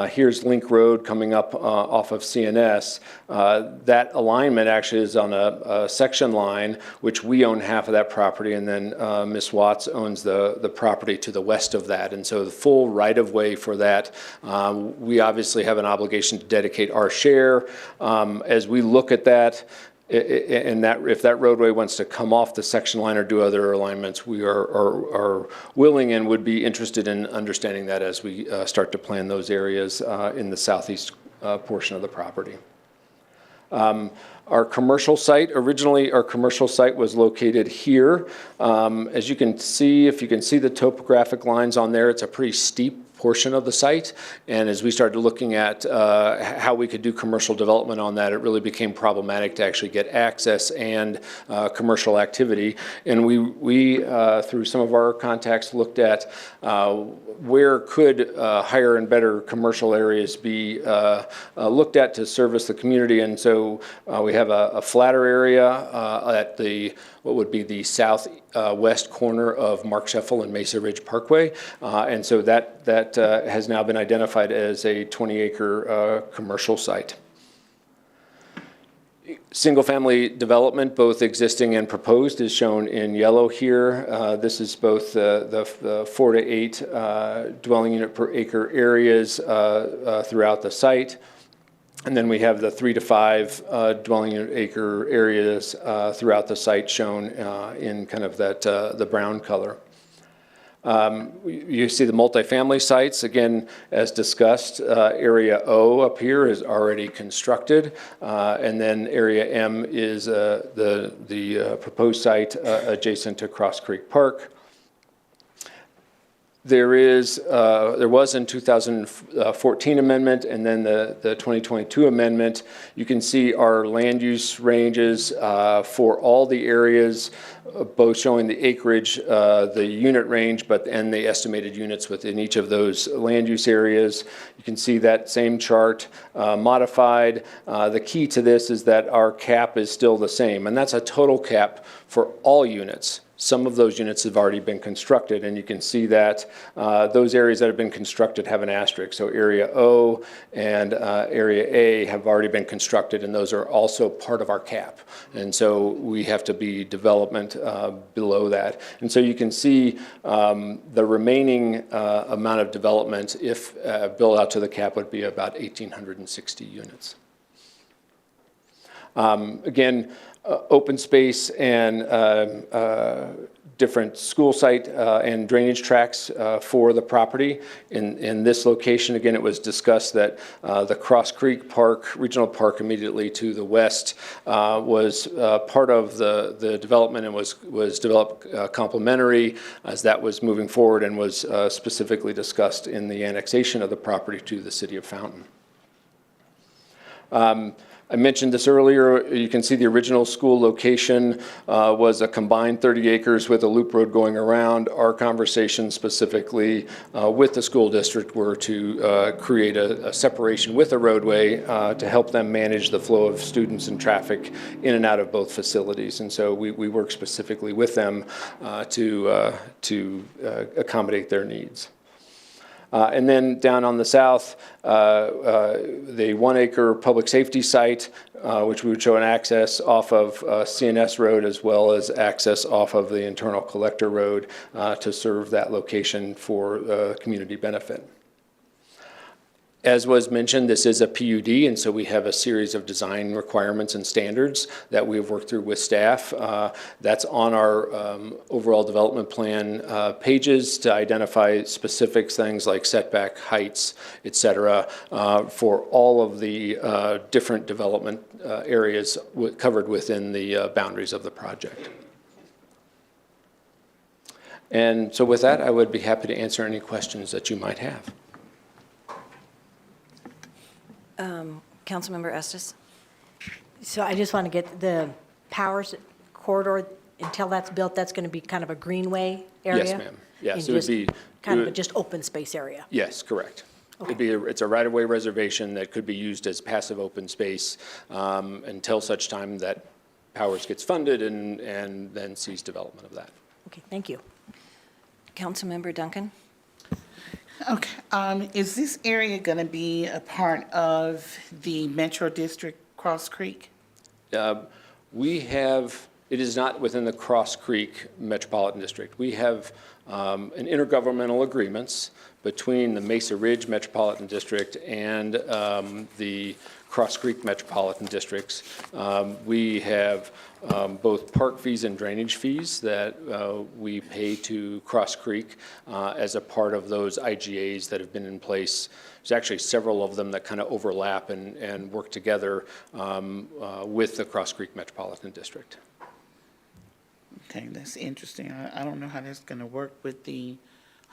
here's Link Road coming up off of CNS. That alignment actually is on a section line, which we own half of that property, and then Ms. Watts owns the property to the west of that. And so the full right-of-way for that, we obviously have an obligation to dedicate our share. As we look at that, and that if that roadway wants to come off the section line or do other alignments, we are willing and would be interested in understanding that as we start to plan those areas in the southeast portion of the property. Our commercial site, originally our commercial site was located here. As you can see, if you can see the topographic lines on there, it's a pretty steep portion of the site, and as we started looking at how we could do commercial development on that, it really became problematic to actually get access and commercial activity. And we through some of our contacts looked at where could higher and better commercial areas be looked at to service the community. And so we have a flatter area at what would be the southwest corner of Mark Shuffle and Mesa Ridge Parkway. And so that has now been identified as a 20-acre commercial site. Single-family development, both existing and proposed, is shown in yellow here. This is both the 4 to 8 dwelling unit per acre areas throughout the site. And then we have the 3 to 5 dwelling unit acre areas throughout the site shown in kind of that the brown color. You see the multifamily sites. Again, as discussed, Area O up here is already constructed, and then Area M is the proposed site adjacent to Cross Creek Park. There was in 2014 amendment, and then the 2022 amendment. You can see our land use ranges for all the areas, both showing the acreage, the unit range, and the estimated units within each of those land use areas. You can see that same chart modified. The key to this is that our cap is still the same, and that's a total cap for all units. Some of those units have already been constructed, and you can see that those areas that have been constructed have an asterisk. So Area O and Area A have already been constructed, and those are also part of our cap. And so we have to be development below that. And so you can see the remaining amount of development, if built out to the cap, would be about 1,860 units. Again, open space and different school site and drainage tracks for the property. In this location, again, it was discussed that the Cross Creek Park, Regional Park immediately to the west was part of the development and was developed complementary as that was moving forward and was specifically discussed in the annexation of the property to the city of Fountain. I mentioned this earlier. You can see the original school location was a combined 30 acres with a loop road going around. Our conversations specifically with the school district were to create a separation with a roadway to help them manage the flow of students and traffic in and out of both facilities. And so we work specifically with them to accommodate their needs. And then down on the south, the 1 acre public safety site, which we would show an access off of CNS Road as well as access off of the internal collector road to serve that location for community benefit. As was mentioned, this is a PUD, and so we have a series of design requirements and standards that we've worked through with staff. That's on our overall development plan pages to identify specific things like setback, heights, et cetera, for all of the different development areas covered within the boundaries of the project. And so with that, I would be happy to answer any questions that you might have. Councilmember Estes? So I just want to get the Powers corridor, until that's built, that's going to be kind of a greenway area? Yes, ma'am. Yes, And it would just be. kind of a just open space area? Yes, correct. It's a right-of-way reservation that could be used as passive open space until such time that Powers gets funded and then sees development of that. Okay, thank you. Councilmember Duncan? Okay, is this area going to be a part of the Metro District Cross Creek? It is not within the Cross Creek Metropolitan District. We have an intergovernmental agreements between the Mesa Ridge Metropolitan District and the Cross Creek Metropolitan Districts. We have both park fees and drainage fees that we pay to Cross Creek as a part of those IGAs that have been in place. There's actually several of them that kind of overlap and work together with the Cross Creek Metropolitan District. Okay, that's interesting. I don't know how that's going to work with the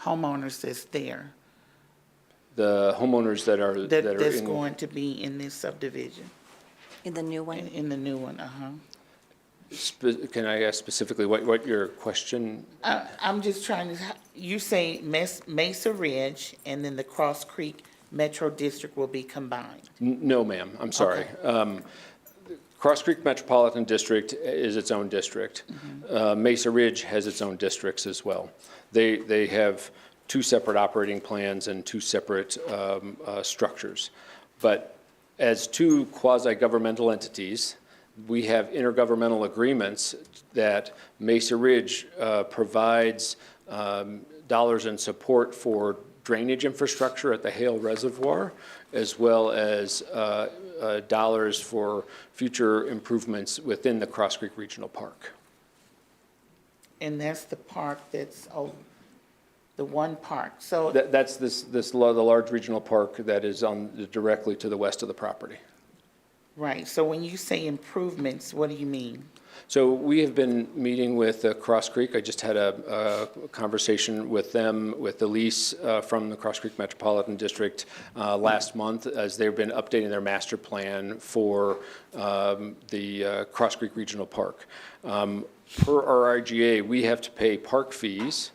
homeowners that's there. The homeowners that are That's in, going to be in this subdivision. In the new one? In the new one, Can I ask specifically what your question? I'm just trying to, you say Mesa Ridge and then the Cross Creek Metro District will be combined? No, ma'am, I'm sorry. Cross Creek Metropolitan District is its own district. Mesa Ridge has its own districts as well. They have two separate operating plans and two separate structures. But as two quasi-governmental entities, we have intergovernmental agreements that Mesa Ridge provides dollars in support for drainage infrastructure at the Hale Reservoir, as well as dollars for future improvements within the Cross Creek Regional Park. And that's the park that's, the one park, so. That's the large regional park that is directly to the west of the property. Right, so when you say improvements, what do you mean? So we have been meeting with Cross Creek. I just had a conversation with them, with Elise from the Cross Creek Metropolitan District last month, as they've been updating their master plan for the Cross Creek Regional Park. Per our IGA, we have to pay park fees,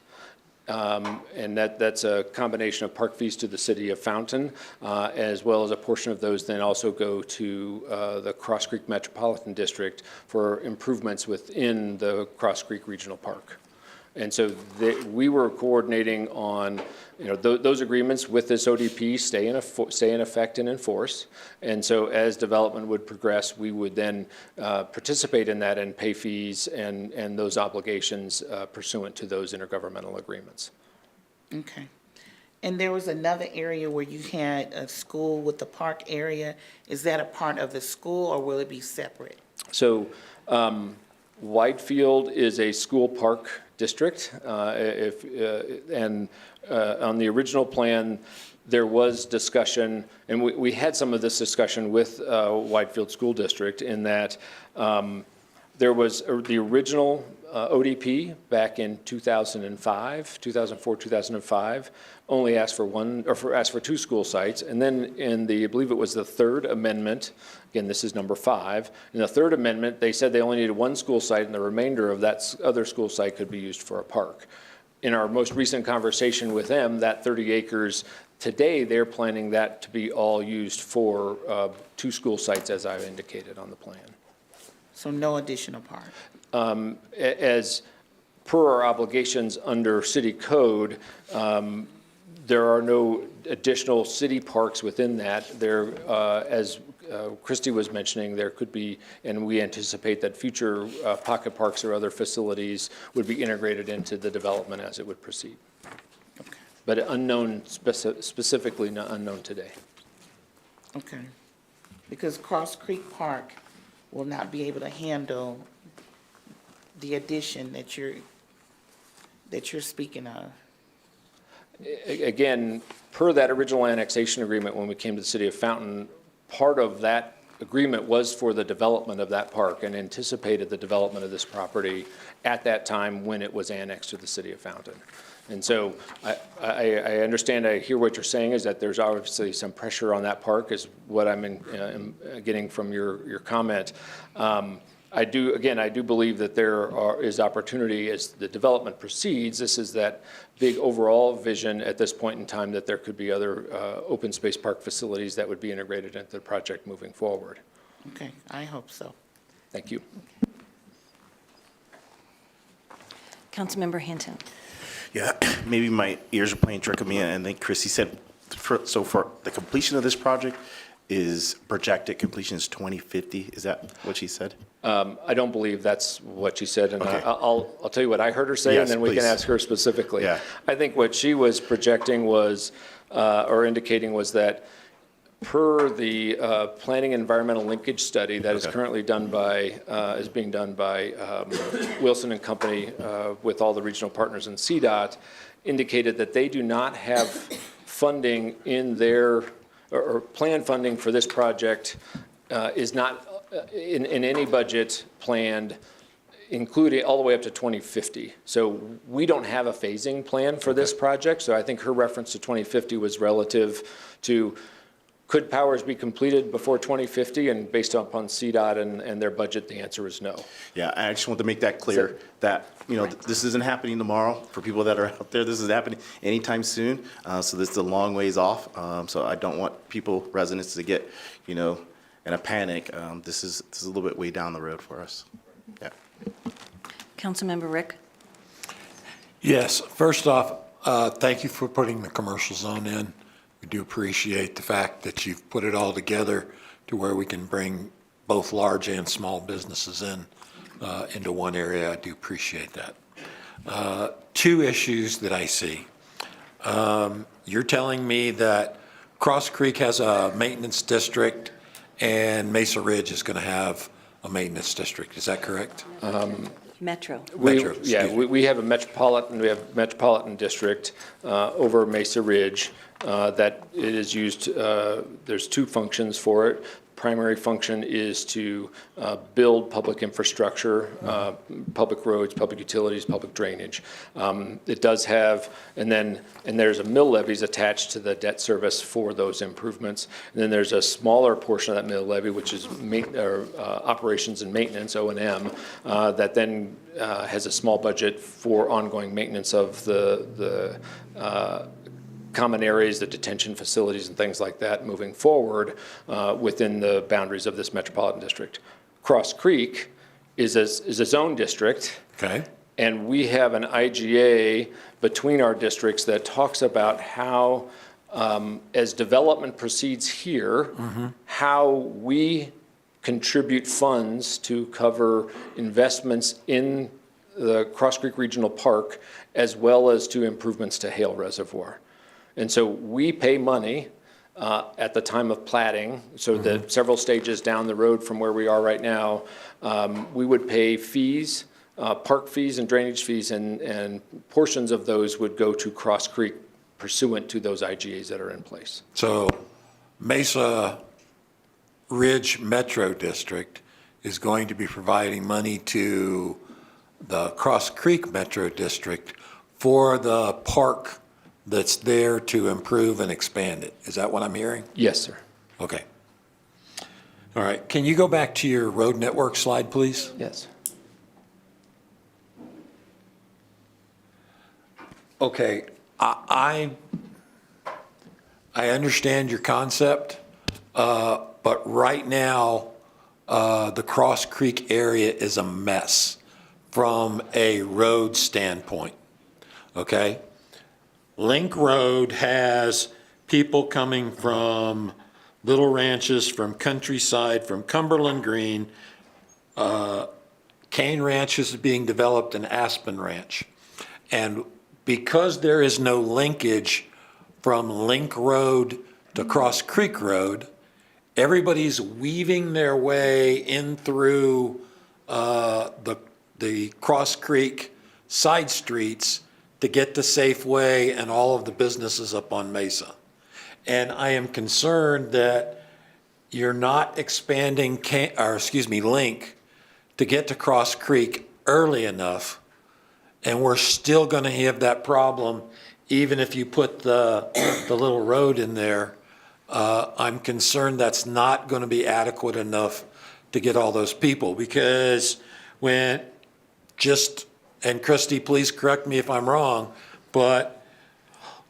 and that's a combination of park fees to the city of Fountain, as well as a portion of those then also go to the Cross Creek Metropolitan District for improvements within the Cross Creek Regional Park. And so we were coordinating on, those agreements with this ODP stay in effect and in force. And so as development would progress, we would then participate in that and pay fees and those obligations pursuant to those intergovernmental agreements. Okay. And there was another area where you had a school with the park area. Is that a part of the school, or will it be separate? So Whitefield is a school park district, and on the original plan, there was discussion, and we had some of this discussion with Whitefield School District in that there was the original ODP back in 2005, 2004, 2005, only asked for asked for 2 school sites, and then I believe it was the third amendment. Again, this is number 5. In the third amendment, they said they only needed 1 school site, and the remainder of that other school site could be used for a park. In our most recent conversation with them, that 30 acres, today they're planning that to be all used for 2 school sites, as I've indicated on the plan. So no additional park? As per our obligations under city code, there are no additional city parks within that. There, as Christy was mentioning, there could be, and we anticipate that future pocket parks or other facilities would be integrated into the development as it would proceed. Okay. But unknown, specifically not unknown today. Okay. Because Cross Creek Park will not be able to handle the addition that you're speaking of. Again, per that original annexation agreement when we came to the city of Fountain, part of that agreement was for the development of that park and anticipated the development of this property at that time when it was annexed to the city of Fountain. And so I understand, I hear what you're saying is that there's obviously some pressure on that park is what I'm getting from your comment. I do believe that there is opportunity as the development proceeds. This is that big overall vision at this point in time that there could be other open space park facilities that would be integrated into the project moving forward. Okay, I hope so. Thank you. Councilmember Hinton. Yeah, maybe my ears are playing trick on me, and I think Chrissy said, for the completion of this project is projected completion is 2050. Is that what she said? I don't believe that's what she said, and Okay. I'll tell you what I heard her say, Yes, and then we please. can ask her specifically. Yeah. I think what she was projecting was, or indicating was that per the planning environmental linkage study that is currently done by, is being done by Wilson and Company with all the regional partners in CDOT, indicated that they do not have funding in their, or planned funding for this project is not in any budget planned, including all the way up to 2050. So we don't have a phasing plan for this project. So I think her reference to 2050 was relative to could Powers be completed before 2050? And based upon CDOT and their budget, the answer is no. Yeah, I just want to make that clear that, this isn't happening tomorrow for people that are out there. This is happening anytime soon. So this is a long ways off. So I don't want residents to get, in a panic. This is a little bit way down the road for us. Yeah. Councilmember Rick. Yes, first off, thank you for putting the commercial zone in. We do appreciate the fact that you've put it all together to where we can bring both large and small businesses into one area. I do appreciate that. 2 issues that I see. You're telling me that Cross Creek has a maintenance district and Mesa Ridge is going to have a maintenance district. Is that correct? Metro. We have a metropolitan district over Mesa Ridge that it is used, there's 2 functions for it. primary function is to build public infrastructure, public roads, public utilities, public drainage. It does have, and there's a mill levies attached to the debt service for those improvements. And then there's a smaller portion of that mill levy, which is operations and maintenance, O&M, that then has a small budget for ongoing maintenance of the common areas, the detention facilities and things like that moving forward within the boundaries of this metropolitan district. Cross Creek is a zone district. Okay. And we have an IGA between our districts that talks about how, as development proceeds here, how we contribute funds to cover investments in the Cross Creek Regional Park, as well as to improvements to Hale Reservoir. And so we pay money at the time of platting, so that several stages down the road from where we are right now, we would pay fees, park fees and drainage fees, and portions of those would go to Cross Creek pursuant to those IGAs that are in place. So Mesa Ridge Metro District is going to be providing money to the Cross Creek Metro District for the park that's there to improve and expand it. Is that what I'm hearing? Yes, sir. Okay. All right. Can you go back to your road network slide, please? Yes. Okay. I understand your concept, but right now, the Cross Creek area is a mess from a road standpoint, okay? Link Road has people coming from Little Ranches, from Countryside, from Cumberland Green. Cane Ranch is being developed in Aspen Ranch. And because there is no linkage from Link Road to Cross Creek Road, everybody's weaving their way in through the Cross Creek side streets to get to Safeway and all of the businesses up on Mesa. And I am concerned that you're not expanding Link to get to Cross Creek early enough, and we're still gonna have that problem even if you put the little road in there. I'm concerned that's not gonna be adequate enough to get all those people, because and Christie, please correct me if I'm wrong, but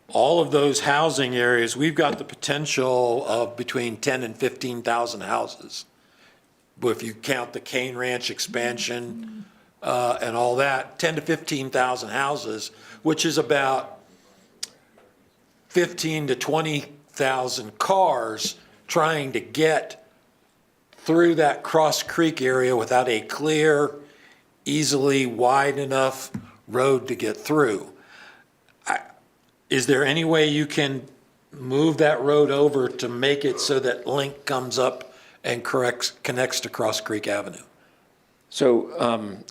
all of those housing areas, we've got the potential of between 10 and 15,000 houses. But if you count the Cane Ranch expansion and all that, 10 to 15,000 houses, which is about 15 to 20,000 cars trying to get through that Cross Creek area without a clear, easily wide enough road to get through. Is there any way you can move that road over to make it so that Link comes up and connects to Cross Creek Avenue? So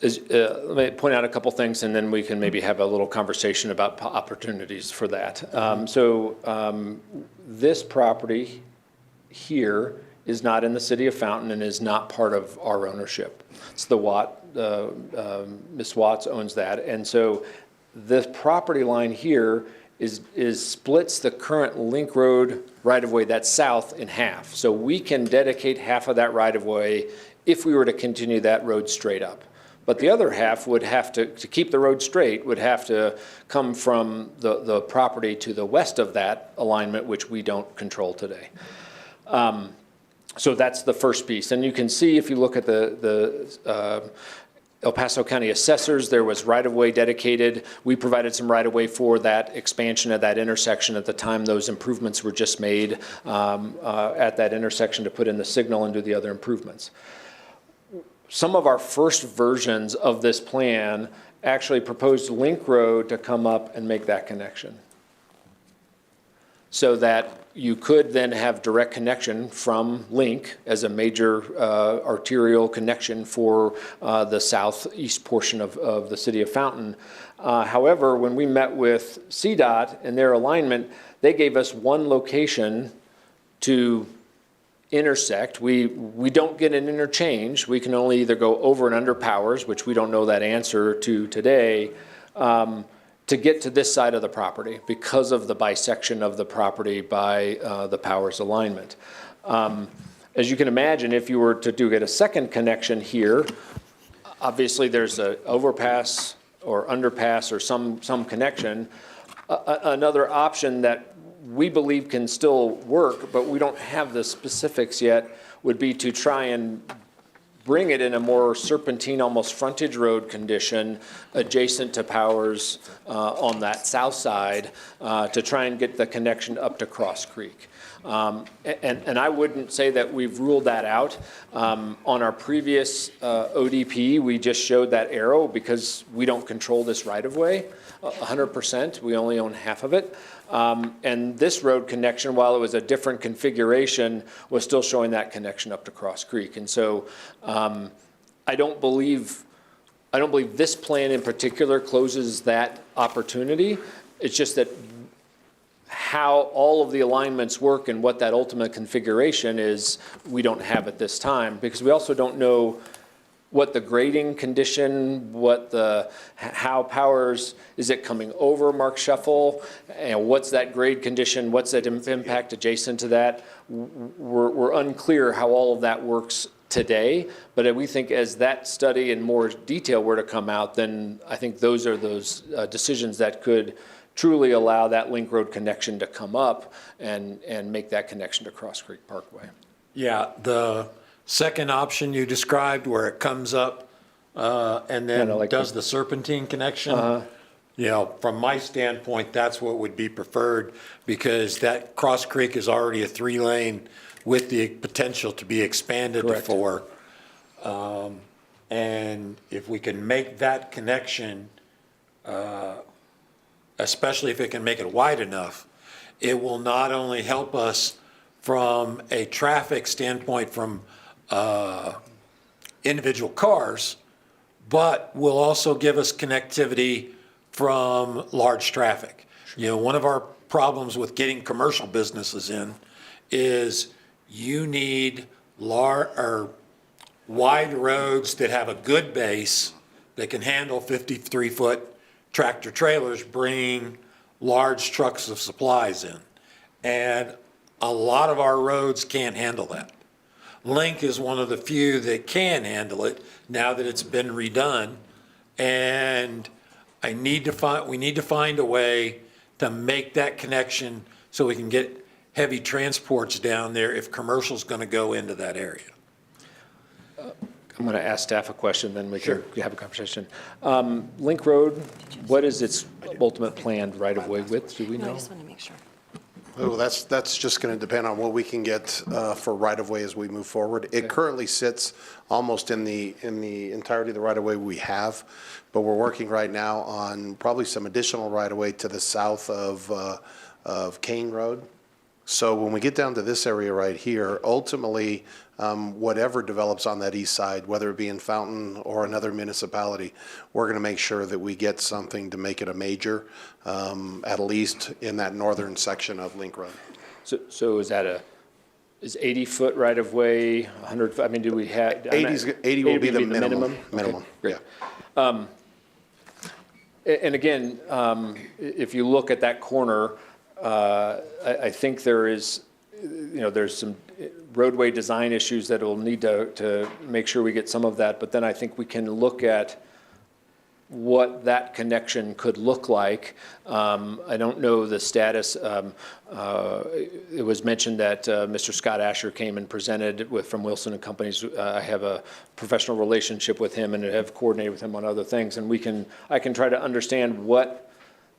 let me point out a couple things, and then we can maybe have a little conversation about opportunities for that. This property here is not in the city of Fountain and is not part of our ownership. It's the Ms. Watts owns that. And so this property line here splits the current Link Road right-of-way that's south in half. So we can dedicate half of that right-of-way if we were to continue that road straight up. But the other half would have to keep the road straight, would have to come from the property to the west of that alignment, which we don't control today. So that's the first piece. And you can see, if you look at the El Paso County assessors, there was right-of-way dedicated. We provided some right-of-way for that expansion at that intersection at the time those improvements were just made at that intersection to put in the signal and do the other improvements. Some of our first versions of this plan actually proposed Link Road to come up and make that connection, so that you could then have direct connection from Link as a major arterial connection for the southeast portion of the city of Fountain. However, when we met with CDOT and their alignment, they gave us one location to intersect. We don't get an interchange. We can only either go over and under Powers, which we don't know that answer to today, to get to this side of the property because of the bisection of the property by the Powers alignment. As you can imagine, if you were to get a second connection here, obviously there's an overpass or underpass or some connection. Another option that we believe can still work, but we don't have the specifics yet, would be to try and bring it in a more serpentine, almost frontage road condition adjacent to Powers on that south side to try and get the connection up to Cross Creek. And I wouldn't say that we've ruled that out. On our previous ODP, we just showed that arrow because we don't control this right-of-way 100%. We only own half of it. And this road connection, while it was a different configuration, was still showing that connection up to Cross Creek. And so I don't believe this plan in particular closes that opportunity. It's just that how all of the alignments work and what that ultimate configuration is, we don't have at this time, because we also don't know what the grading condition, how Powers, is it coming over Mark Shuffle, and what's that grade condition, what's that impact adjacent to that? We're unclear how all of that works today, but we think as that study in more detail were to come out, then I think those are those decisions that could truly allow that Link Road connection to come up and make that connection to Cross Creek Parkway. Yeah, the second option you described where it comes up and then does the serpentine connection, you know, from my standpoint, that's what would be preferred, because that Cross Creek is already a 3-lane with the potential to be expanded to 4. And if we can make that connection, especially if it can make it wide enough, it will not only help us from a traffic standpoint from individual cars, but will also give us connectivity from large traffic. You know, one of our problems with getting commercial businesses in is you need wide roads that have a good base that can handle 53-foot tractor trailers bringing large trucks of supplies in. And a lot of our roads can't handle that. Link is one of the few that can handle it now that it's been redone. And we need to find a way to make that connection so we can get heavy transports down there if commercial's going to go into that area. I'm going to ask staff a question, then we can have a conversation. Link Road, what is its ultimate planned right-of-way width? Do we know? I just want to make sure. Oh, that's just going to depend on what we can get for right-of-way as we move forward. It currently sits almost in the entirety of the right-of-way we have, but we're working right now on probably some additional right-of-way to the south of Kane Road. So when we get down to this area right here, ultimately, whatever develops on that east side, whether it be in Fountain or another municipality, we're going to make sure that we get something to make it a major, at least in that northern section of Link Road. So is that is 80-foot right-of-way, 100, I mean, do we have? 80 will be the minimum. Okay, great. Yeah. And again, if you look at that corner, I think there's some roadway design issues that will need to make sure we get some of that, but then I think we can look at what that connection could look like. I don't know the status. It was mentioned that Mr. Scott Asher came and presented from Wilson and Companies. I have a professional relationship with him and have coordinated with him on other things, and I can try to understand what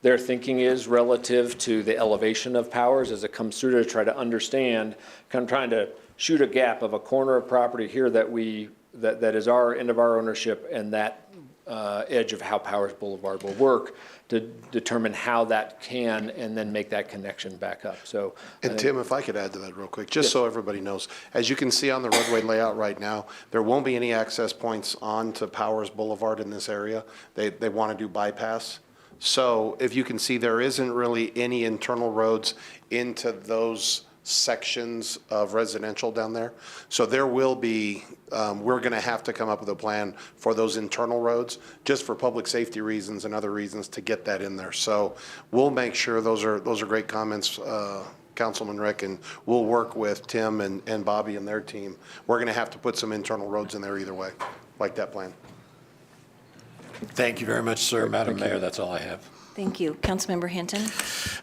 their thinking is relative to the elevation of Powers as it comes through, to try to understand, kind of trying to shoot a gap of a corner of property here that is our end of our ownership, and that edge of how Powers Boulevard will work, to determine how that can and then make that connection back up. So, and Tim, if I could add to that real quick, just so everybody knows, as you can see on the roadway layout right now, there won't be any access points onto Powers Boulevard in this area. They want to do bypass. So if you can see, there isn't really any internal roads into those sections of residential down there. So there will be, we're going to have to come up with a plan for those internal roads, just for public safety reasons and other reasons to get that in there. So we'll make sure, those are great comments, Councilman Rick, and we'll work with Tim and Bobby and their team. We're going to have to put some internal roads in there either way, like that plan. Thank you very much, sir. Madam Mayor, that's all I have. Thank you. Councilmember Hinton?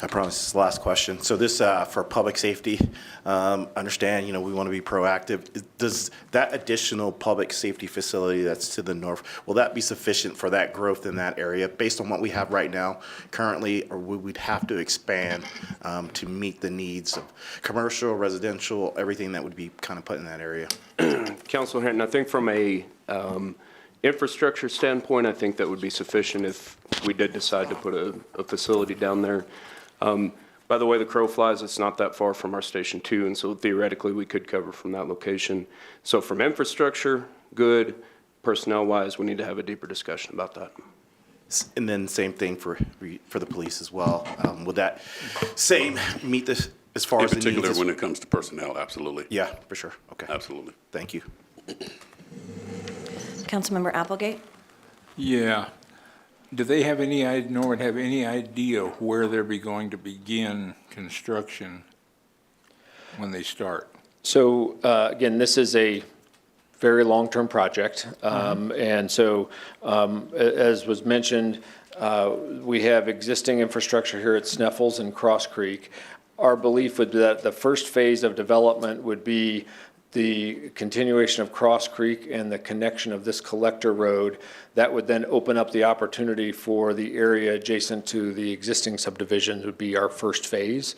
I promise this is the last question. So this, for public safety, understand, we want to be proactive. Does that additional public safety facility that's to the north, will that be sufficient for that growth in that area based on what we have right now currently, or would we have to expand to meet the needs of commercial, residential, everything that would be kind of put in that area? Councilor Hinton, I think from a infrastructure standpoint, I think that would be sufficient if we did decide to put a facility down there. By the way the crow flies, it's not that far from our Station 2, and so theoretically we could cover from that location. So from infrastructure, good. Personnel-wise, we need to have a deeper discussion about that. And then same thing for the police as well. Would that same meet this as far as the needs? In particular, when it comes to personnel, absolutely. Yeah, for sure. Okay. Absolutely. Thank you. Councilmember Applegate? Yeah. Do they have any, Norwood have any idea where they're going to begin construction when they start? So again, this is a very long-term project. And so as was mentioned, we have existing infrastructure here at Sneffels and Cross Creek. Our belief would be that the first phase of development would be the continuation of Cross Creek and the connection of this collector road. That would then open up the opportunity for the area adjacent to the existing subdivisions would be our first phase.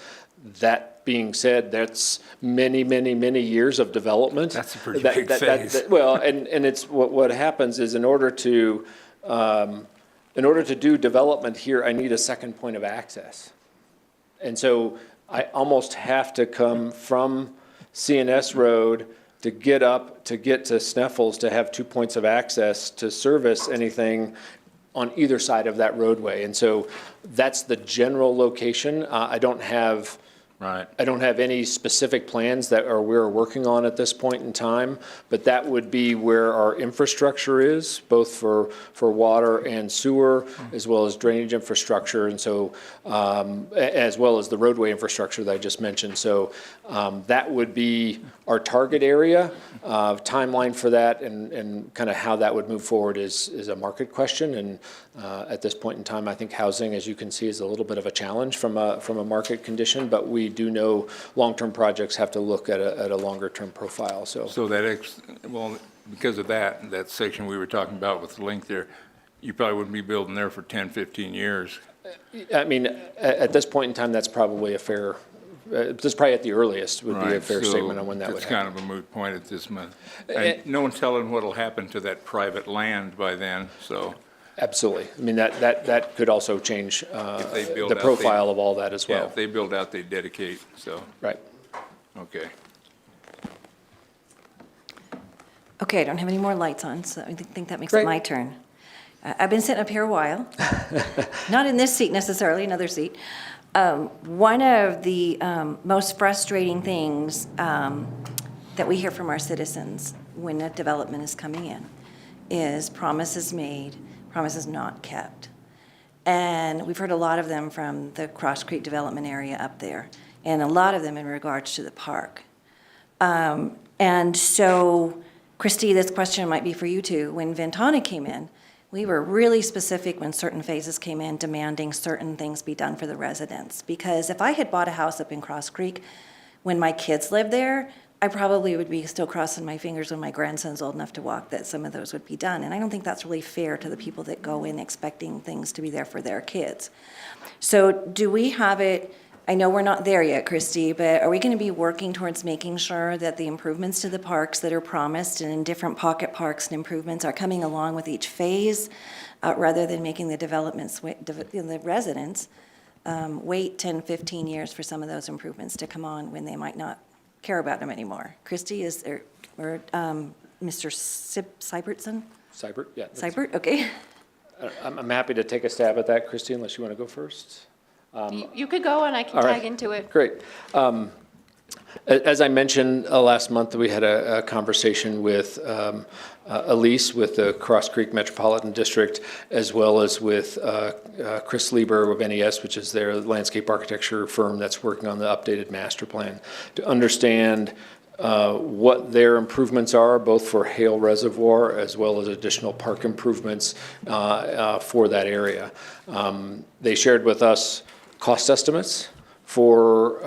That being said, that's many, many, many years of development. That's a pretty big phase. Well, and it's what happens is in order to do development here, I need a second point of access. And so I almost have to come from CNS Road to get to Sneffels to have 2 points of access to service anything on either side of that roadway. And so that's the general location. I don't have any specific plans that we're working on at this point in time, but that would be where our infrastructure is, both for water and sewer, as well as drainage infrastructure, and so as well as the roadway infrastructure that I just mentioned. So that would be our target area. Timeline for that and kind of how that would move forward is a market question. And at this point in time, I think housing, as you can see, is a little bit of a challenge from a market condition, but we do know long-term projects have to look at a longer-term profile. So Well, because of that section we were talking about with the link there, you probably wouldn't be building there for 10, 15 years. I mean, at this point in time, that's probably a fair, that's probably at the earliest would be a fair statement on when that would happen. It's kind of a moot point at this month. And no one's telling what'll happen to that private land by then, so. Absolutely. I mean, that could also change the profile of all that as well. Yeah, if they build out, they dedicate, so. Right. Okay. Okay, I don't have any more lights on, so I think that makes it my turn. I've been sitting up here a while, not in this seat necessarily, another seat. One of the most frustrating things that we hear from our citizens when a development is coming in is promises made, promises not kept. And we've heard a lot of them from the Cross Creek development area up there, and a lot of them in regards to the park. And so, Christy, this question might be for you too. When Ventana came in, we were really specific when certain phases came in, demanding certain things be done for the residents. Because if I had bought a house up in Cross Creek when my kids lived there, I probably would be still crossing my fingers when my grandson's old enough to walk that some of those would be done. And I don't think that's really fair to the people that go in expecting things to be there for their kids. So do we have it, I know we're not there yet, Christy, but are we going to be working towards making sure that the improvements to the parks that are promised and in different pocket parks and improvements are coming along with each phase, rather than making the developments, the residents, wait 10, 15 years for some of those improvements to come on when they might not care about them anymore? Christy, is there, or Mr. Sybertson? Seibert, yeah. Seibert, okay. I'm happy to take a stab at that, Christy, unless you want to go first. You could go and I can All right. tag into it. Great. As I mentioned last month, we had a conversation with Elise with the Cross Creek Metropolitan District, as well as with Chris Lieber of NES, which is their landscape architecture firm that's working on the updated master plan, to understand what their improvements are, both for Hale Reservoir as well as additional park improvements for that area. They shared with us cost estimates for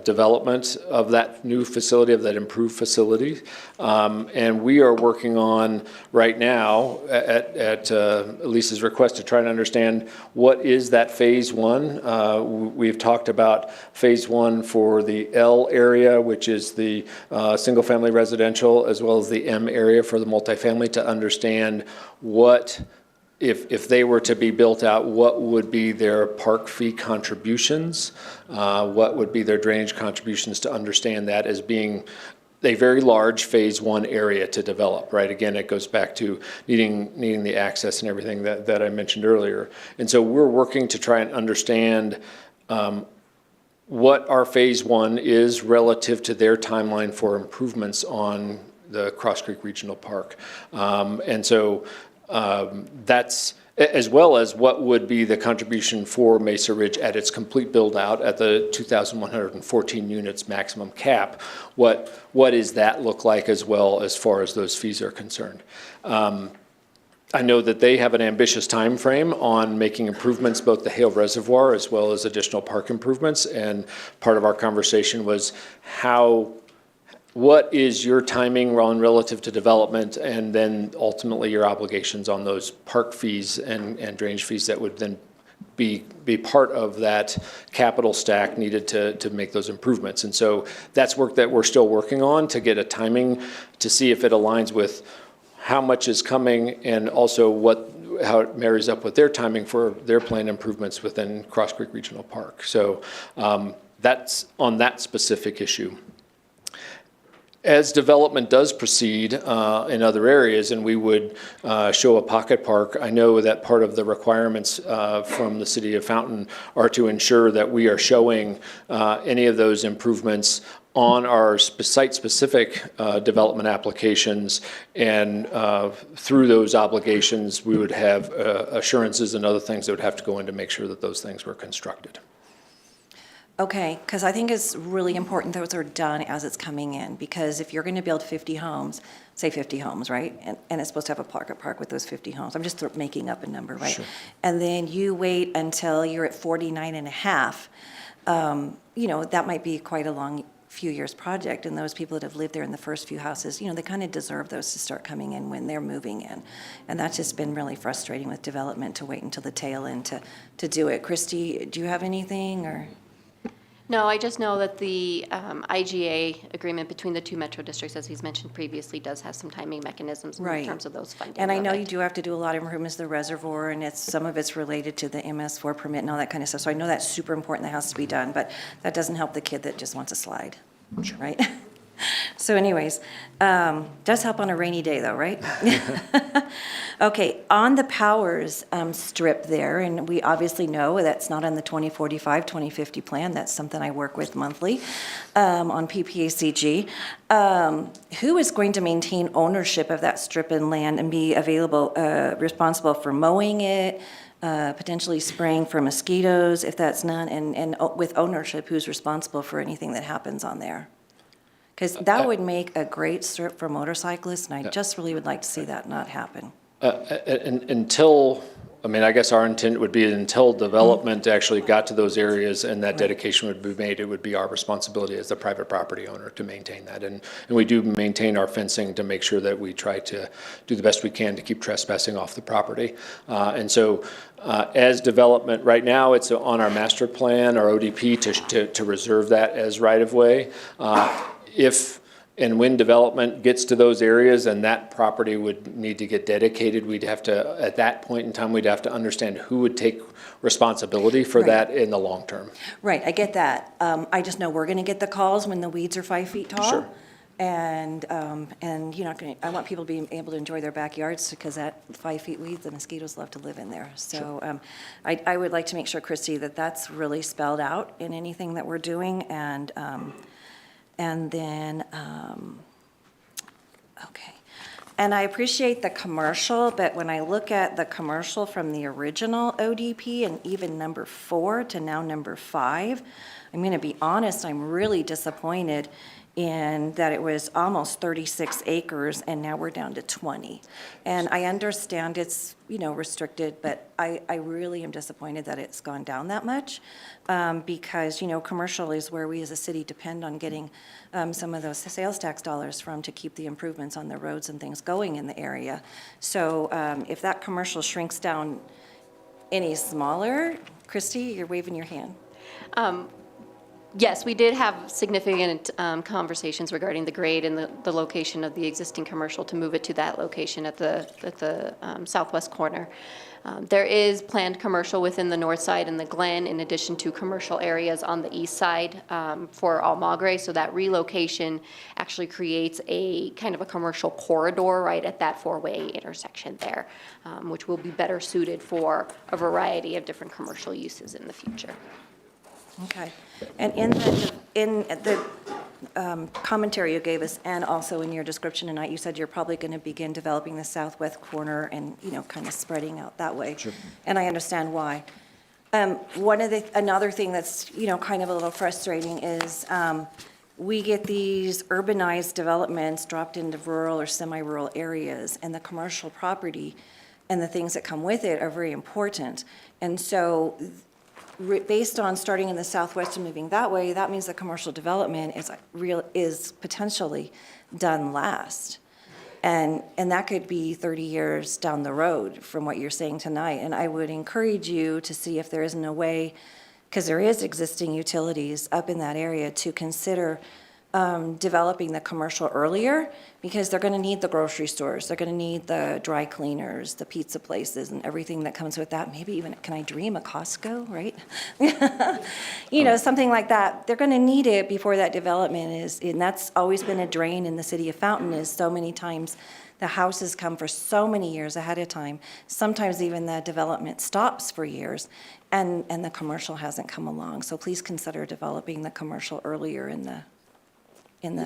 development of that new facility, of that improved facility. And we are working on right now at Lisa's request to try and understand what is that phase one. We've talked about phase one for the L area, which is the single family residential, as well as the M area for the multifamily, to understand what, if they were to be built out, what would be their park fee contributions? What would be their drainage contributions, to understand that as being a very large phase one area to develop, right? Again, it goes back to needing the access and everything that I mentioned earlier. And so we're working to try and understand what our phase one is relative to their timeline for improvements on the Cross Creek Regional Park. And so that's, as well as what would be the contribution for Mesa Ridge at its complete build-out at the 2,114 units maximum cap. What does that look like as well, as far as those fees are concerned? I know that they have an ambitious time frame on making improvements, both the Hale Reservoir as well as additional park improvements. And part of our conversation was what is your timing on relative to development, and then ultimately your obligations on those park fees and drainage fees that would then be part of that capital stack needed to make those improvements. And so that's work that we're still working on, to get a timing to see if it aligns with how much is coming, and also how it marries up with their timing for their planned improvements within Cross Creek Regional Park. So that's on that specific issue. As development does proceed in other areas, and we would show a pocket park, I know that part of the requirements from the City of Fountain are to ensure that we are showing any of those improvements on our site-specific development applications, and through those obligations, we would have assurances and other things that would have to go in to make sure that those things were constructed. Okay, because I think it's really important those are done as it's coming in, because if you're going to build 50 homes, say 50 homes, right? And it's supposed to have a pocket park with those 50 homes. I'm just making up a number, right? Sure. And then you wait until you're at 49 and a half. That might be quite a long few years project, and those people that have lived there in the first few houses, they kind of deserve those to start coming in when they're moving in. And that's just been really frustrating with development, to wait until the tail end to do it. Christy, do you have anything, or? No, I just know that the IGA agreement between the two metro districts, as he's mentioned previously, does have some timing mechanisms in Right. terms of those funding. And I of know it. you do have to do a lot of improvements to the reservoir, and some of it's related to the MS4 permit and all that kind of stuff. So I know that's super important, that has to be done, but that doesn't help the kid that just wants a slide, right? So anyways, does help on a rainy day though, right? Okay, on the Powers strip there, and we obviously know that's not on the 2045, 2050 plan. That's something I work with monthly on PPACG. Who is going to maintain ownership of that strip and land and be responsible for mowing it, potentially spraying for mosquitoes if that's not, and with ownership, who's responsible for anything that happens on there? Because that would make a great strip for motorcyclists, and I just really would like to see that not happen. I guess our intent would be until development actually got to those areas and that dedication would be made, it would be our responsibility as the private property owner to maintain that. And we do maintain our fencing to make sure that we try to do the best we can to keep trespassing off the property. And so as development, right now it's on our master plan, our ODP, to reserve that as right-of-way. If and when development gets to those areas and that property would need to get dedicated, we'd have to, at that point in time, we'd have to understand who would take responsibility for that in the long term. Right, I get that. I just know we're going to get the calls when the weeds are 5 feet tall. Sure. And you're not going to, I want people to be able to enjoy their backyards, because that 5 feet weeds, the mosquitoes love to live in there. So I would like to make sure, Christy, that that's really spelled out in anything that we're doing. And And then, okay. And I appreciate the commercial, but when I look at the commercial from the original ODP and even number 4 to now number 5, I'm going to be honest, I'm really disappointed in that it was almost 36 acres and now we're down to 20. And I understand it's, restricted, but I really am disappointed that it's gone down that much because, commercial is where we as a city depend on getting some of those sales tax dollars from to keep the improvements on the roads and things going in the area. So if that commercial shrinks down any smaller, Christy, you're waving your hand. Yes, we did have significant conversations regarding the grade and the location of the existing commercial to move it to that location at the southwest corner. There is planned commercial within the north side and the Glen, in addition to commercial areas on the east side for Almagre. So that relocation actually creates a kind of a commercial corridor right at that four-way intersection there, which will be better suited for a variety of different commercial uses in the future. Okay. And in the commentary you gave us, and also in your description tonight, you said you're probably going to begin developing the southwest corner and, kind of spreading out that way. Sure. And I understand why. Another thing that's, kind of a little frustrating is we get these urbanized developments dropped into rural or semi-rural areas, and the commercial property and the things that come with it are very important. And so based on starting in the southwest and moving that way, that means the commercial development is potentially done last. And that could be 30 years down the road from what you're saying tonight. And I would encourage you to see if there isn't a way, because there is existing utilities up in that area, to consider developing the commercial earlier, because they're going to need the grocery stores, they're going to need the dry cleaners, the pizza places, and everything that comes with that. Maybe even, can I dream, a Costco, right? Something like that. They're going to need it before that development is, and that's always been a drain in the city of Fountain, is so many times the houses come for so many years ahead of time. Sometimes even the development stops for years, and the commercial hasn't come along. So please consider developing the commercial earlier in the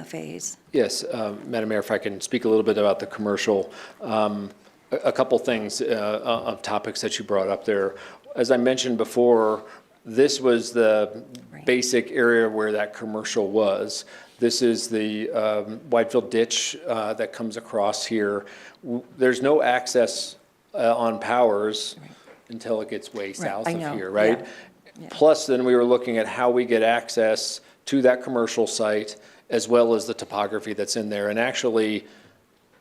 phase. Yes, Madam Mayor, if I can speak a little bit about the commercial. A couple things of topics that you brought up there. As I mentioned before, this was the basic area where that commercial was. This is the Whitefield ditch that comes across here. There's no access on Powers until it gets way south of here, right? Yeah. Plus, then we were looking at how we get access to that commercial site, as well as the topography that's in there. And actually,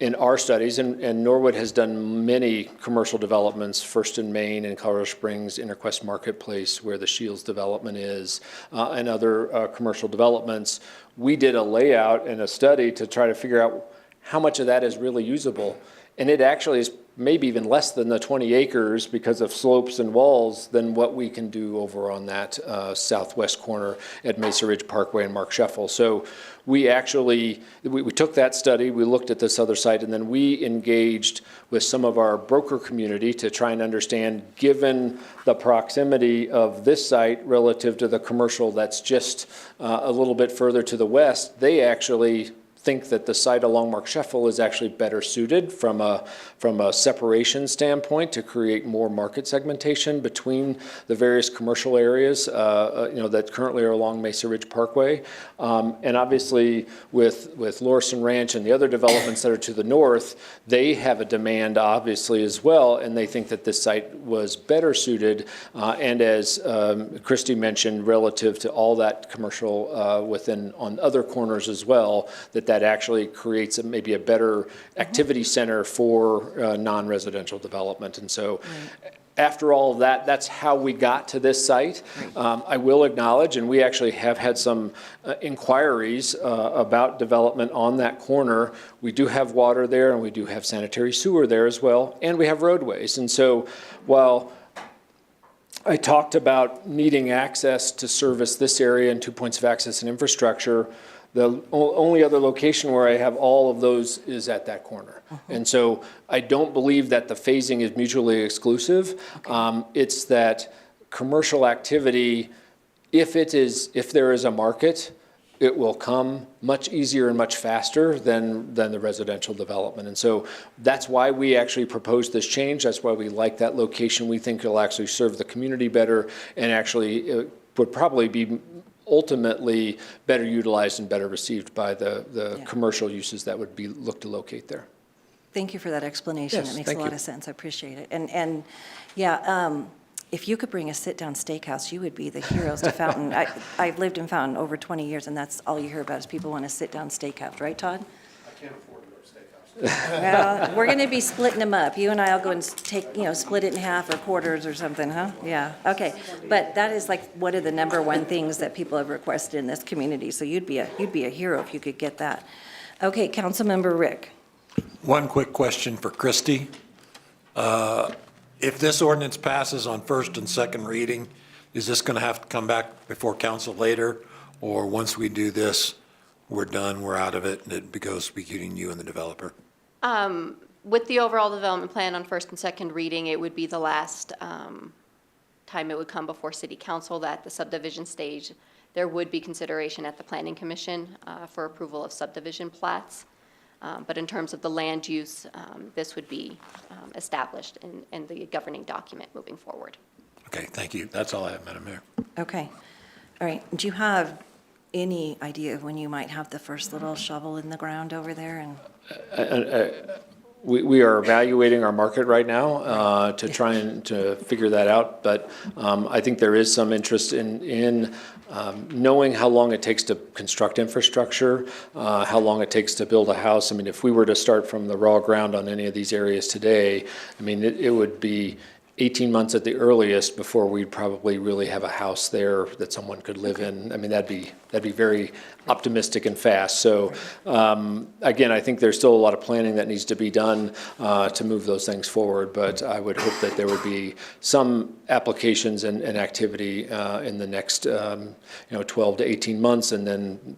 in our studies, and Norwood has done many commercial developments, first in Maine and Colorado Springs, Interquest Marketplace, where the Shields development is, and other commercial developments. We did a layout and a study to try to figure out how much of that is really usable. And it actually is maybe even less than the 20 acres because of slopes and walls than what we can do over on that southwest corner at Mesa Ridge Parkway and Mark Scheffel. So we actually, we took that study, we looked at this other site, and then we engaged with some of our broker community to try and understand, given the proximity of this site relative to the commercial that's just a little bit further to the west, they actually think that the site along Mark Scheffel is actually better suited from a separation standpoint to create more market segmentation between the various commercial areas that currently are along Mesa Ridge Parkway. And obviously with Lorison Ranch and the other developments that are to the north, they have a demand obviously as well, and they think that this site was better suited. And as Christy mentioned, relative to all that commercial on other corners as well, that actually creates maybe a better activity center for non-residential development. And so after all of that, that's how we got to this site. I will acknowledge, and we actually have had some inquiries about development on that corner. We do have water there, and we do have sanitary sewer there as well, and we have roadways. And so while I talked about needing access to service this area and 2 points of access and infrastructure, the only other location where I have all of those is at that corner. And so I don't believe that the phasing is mutually exclusive. It's that commercial activity, if there is a market, it will come much easier and much faster than the residential development. And so that's why we actually proposed this change. That's why we like that location. We think it'll actually serve the community better and actually would probably be ultimately better utilized and better received by the commercial uses that would be looked to locate there. Thank you for that explanation. Yes, It makes a thank lot you. of sense. I appreciate it. And yeah, if you could bring a sit-down steakhouse, you would be the heroes to Fountain. I've lived in Fountain over 20 years, and that's all you hear about is people want a sit-down steakhouse, right, Todd? I can't afford to go to steakhouse. Well, we're going to be splitting them up. You and I will go and take, split it in half or quarters or something, huh? Yeah, okay. But that is like one of the number one things that people have requested in this community. So you'd be a hero if you could get that. Okay, Councilmember Rick. One quick question for Christie. If this ordinance passes on first and second reading, is this going to have to come back before council later? Or once we do this, we're done, we're out of it, and it goes between you and the developer? With the overall development plan on first and second reading, it would be the last time it would come before city council that the subdivision stage. There would be consideration at the planning commission for approval of subdivision plats. But in terms of the land use, this would be established in the governing document moving forward. Okay, thank you. That's all I have, Madam Mayor. Okay. All right. Do you have any idea of when you might have the first little shovel in the ground over there? We are evaluating our market right now to try and to figure that out. But I think there is some interest in knowing how long it takes to construct infrastructure, how long it takes to build a house. I mean, if we were to start from the raw ground on any of these areas today, I mean, it would be 18 months at the earliest before we'd probably really have a house there that someone could live in. I mean, that'd be very optimistic and fast. So again, I think there's still a lot of planning that needs to be done to move those things forward. But I would hope that there would be some applications and activity in the next 12 to 18 months, and then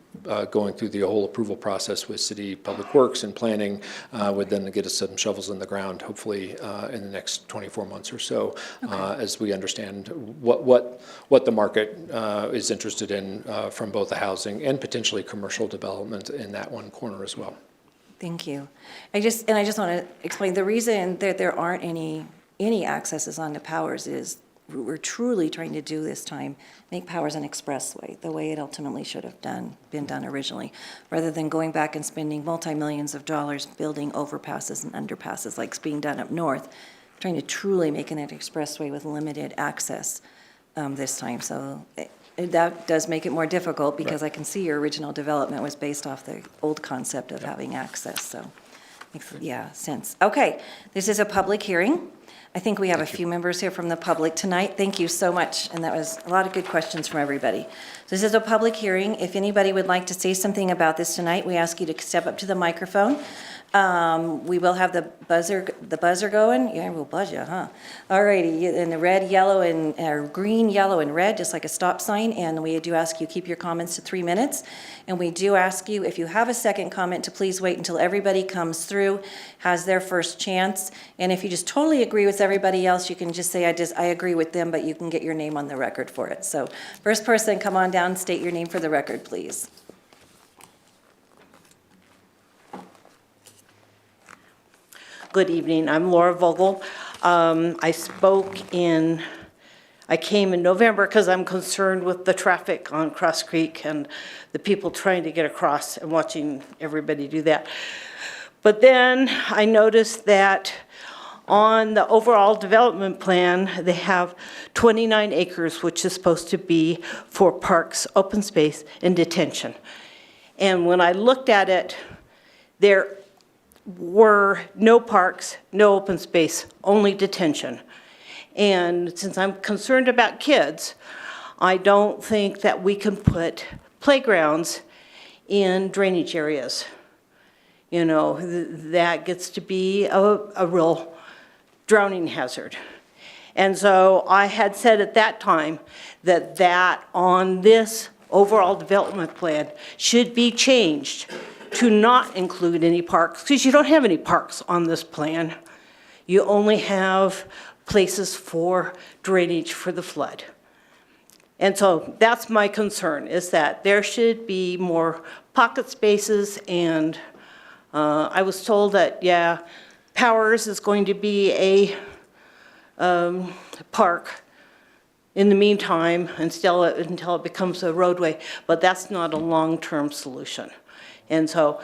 going through the whole approval process with City Public Works and planning would then get us some shovels in the ground, hopefully in the next 24 months or so, as we understand what the market is interested in from both the housing and potentially commercial development in that one corner as well. Thank you. I just want to explain the reason that there aren't any accesses onto Powers is we're truly trying to do this time, make Powers an expressway, the way it ultimately should have been done originally, rather than going back and spending multi-millions of dollars building overpasses and underpasses like it's being done up north, trying to truly make it an expressway with limited access this time. So that does make it more difficult because I can see your original development was based off the old concept of having access. So makes, sense. Okay, this is a public hearing. I think we have a few members here from the public tonight. Thank you so much, and that was a lot of good questions from everybody. So this is a public hearing. If anybody would like to say something about this tonight, we ask you to step up to the microphone. We will have the buzzer going. Yeah, we'll buzz you, huh? All righty, in the red, yellow, and green, yellow, and red, just like a stop sign. And we do ask you keep your comments to 3 minutes. And we do ask you, if you have a second comment, to please wait until everybody comes through, has their first chance. And if you just totally agree with everybody else, you can just say, I agree with them, but you can get your name on the record for it. So first person, come on down, state your name for the record, please. Good evening. I'm Laura Vogel. I came in November because I'm concerned with the traffic on Cross Creek and the people trying to get across and watching everybody do that. But then I noticed that on the overall development plan, they have 29 acres, which is supposed to be for parks, open space, and detention. And when I looked at it, there were no parks, no open space, only detention. And since I'm concerned about kids, I don't think that we can put playgrounds in drainage areas. You know, that gets to be a real drowning hazard. And so I had said at that time that on this overall development plan should be changed to not include any parks, because you don't have any parks on this plan. You only have places for drainage for the flood. And so that's my concern, is that there should be more pocket spaces, and I was told that, yeah, Powers is going to be a park in the meantime until it becomes a roadway, but that's not a long-term solution. And so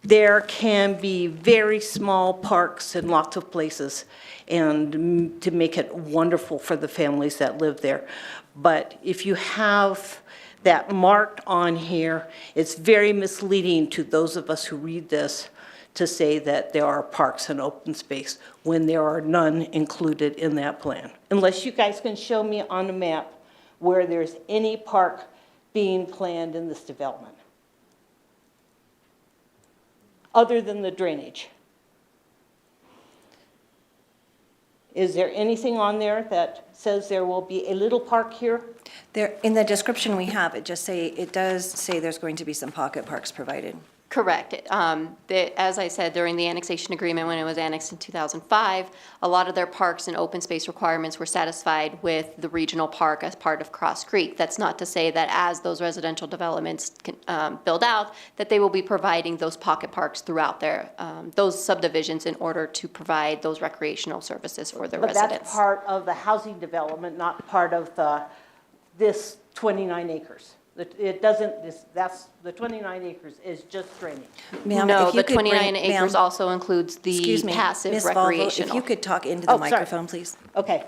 there can be very small parks in lots of places, and to make it wonderful for the families that live there. But if you have that marked on here, it's very misleading to those of us who read this to say that there are parks and open space when there are none included in that plan. Unless you guys can show me on the map where there's any park being planned in this development, other than the drainage. Is there anything on there that says there will be a little park here? There, in the description we have, it does say there's going to be some pocket parks provided. Correct. As I said, during the annexation agreement, when it was annexed in 2005, a lot of their parks and open space requirements were satisfied with the regional park as part of Cross Creek. That's not to say that as those residential developments build out, that they will be providing those pocket parks throughout those subdivisions in order to provide those recreational services for their residents. But that's part of the housing development, not part of this 29 acres. It doesn't, the 29 acres is just drainage. Ma'am, No, if you the could bring- 29 acres ma'am, also includes the Excuse me, passive Ms. Volvo, recreational. if you could talk into the Oh, sorry. microphone, please. Okay.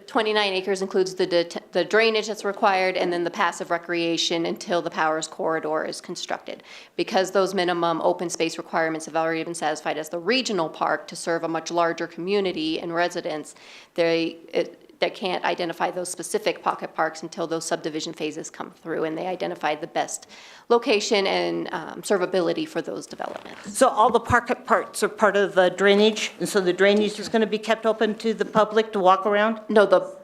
29 acres includes the drainage that's required and then the passive recreation until the Powers corridor is constructed. Because those minimum open space requirements have already been satisfied as the regional park to serve a much larger community and residents, they can't identify those specific pocket parks until those subdivision phases come through and they identify the best location and servability for those developments. So all the pocket parks are part of the drainage, and so the drainage is going to be kept open to the public to walk around? No, the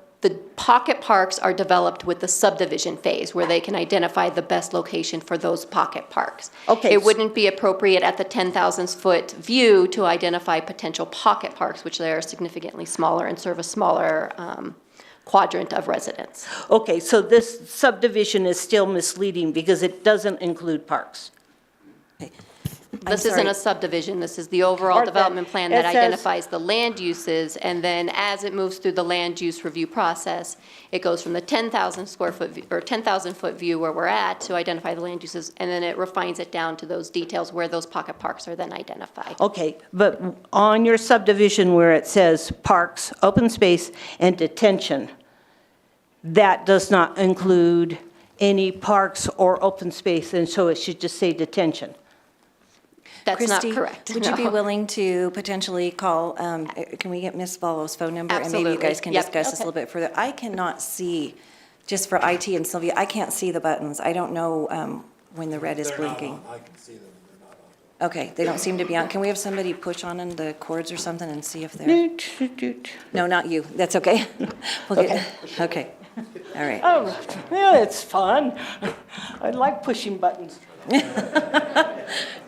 pocket parks are developed with the subdivision phase where they can identify the best location for those pocket parks. Okay. It wouldn't be appropriate at the 10,000-foot view to identify potential pocket parks, which they are significantly smaller and serve a smaller quadrant of residents. Okay, so this subdivision is still misleading because it doesn't include parks. This isn't a subdivision, this is the overall Or development plan it that says- identifies the land uses, and then as it moves through the land use review process, it goes from the 10,000 square foot, or 10,000-foot view where we're at to identify the land uses, and then it refines it down to those details where those pocket parks are then identified. Okay, but on your subdivision where it says parks, open space, and detention, that does not include any parks or open space, and so it should just say detention. That's not Christy, correct. would you be no. willing to potentially call, can we get Ms. Volvo's phone number? And maybe you Absolutely. guys can Yep. discuss this a little bit further. I cannot see, just for IT and Sylvia, I can't see the buttons. I don't know when the red is blinking. I can see them, and they're not on. Okay, they don't seem to be on. Can we have somebody push on in the cords or something and see if they're? No, not you. That's okay. Okay. All right. Oh, yeah, it's fun. I like pushing buttons.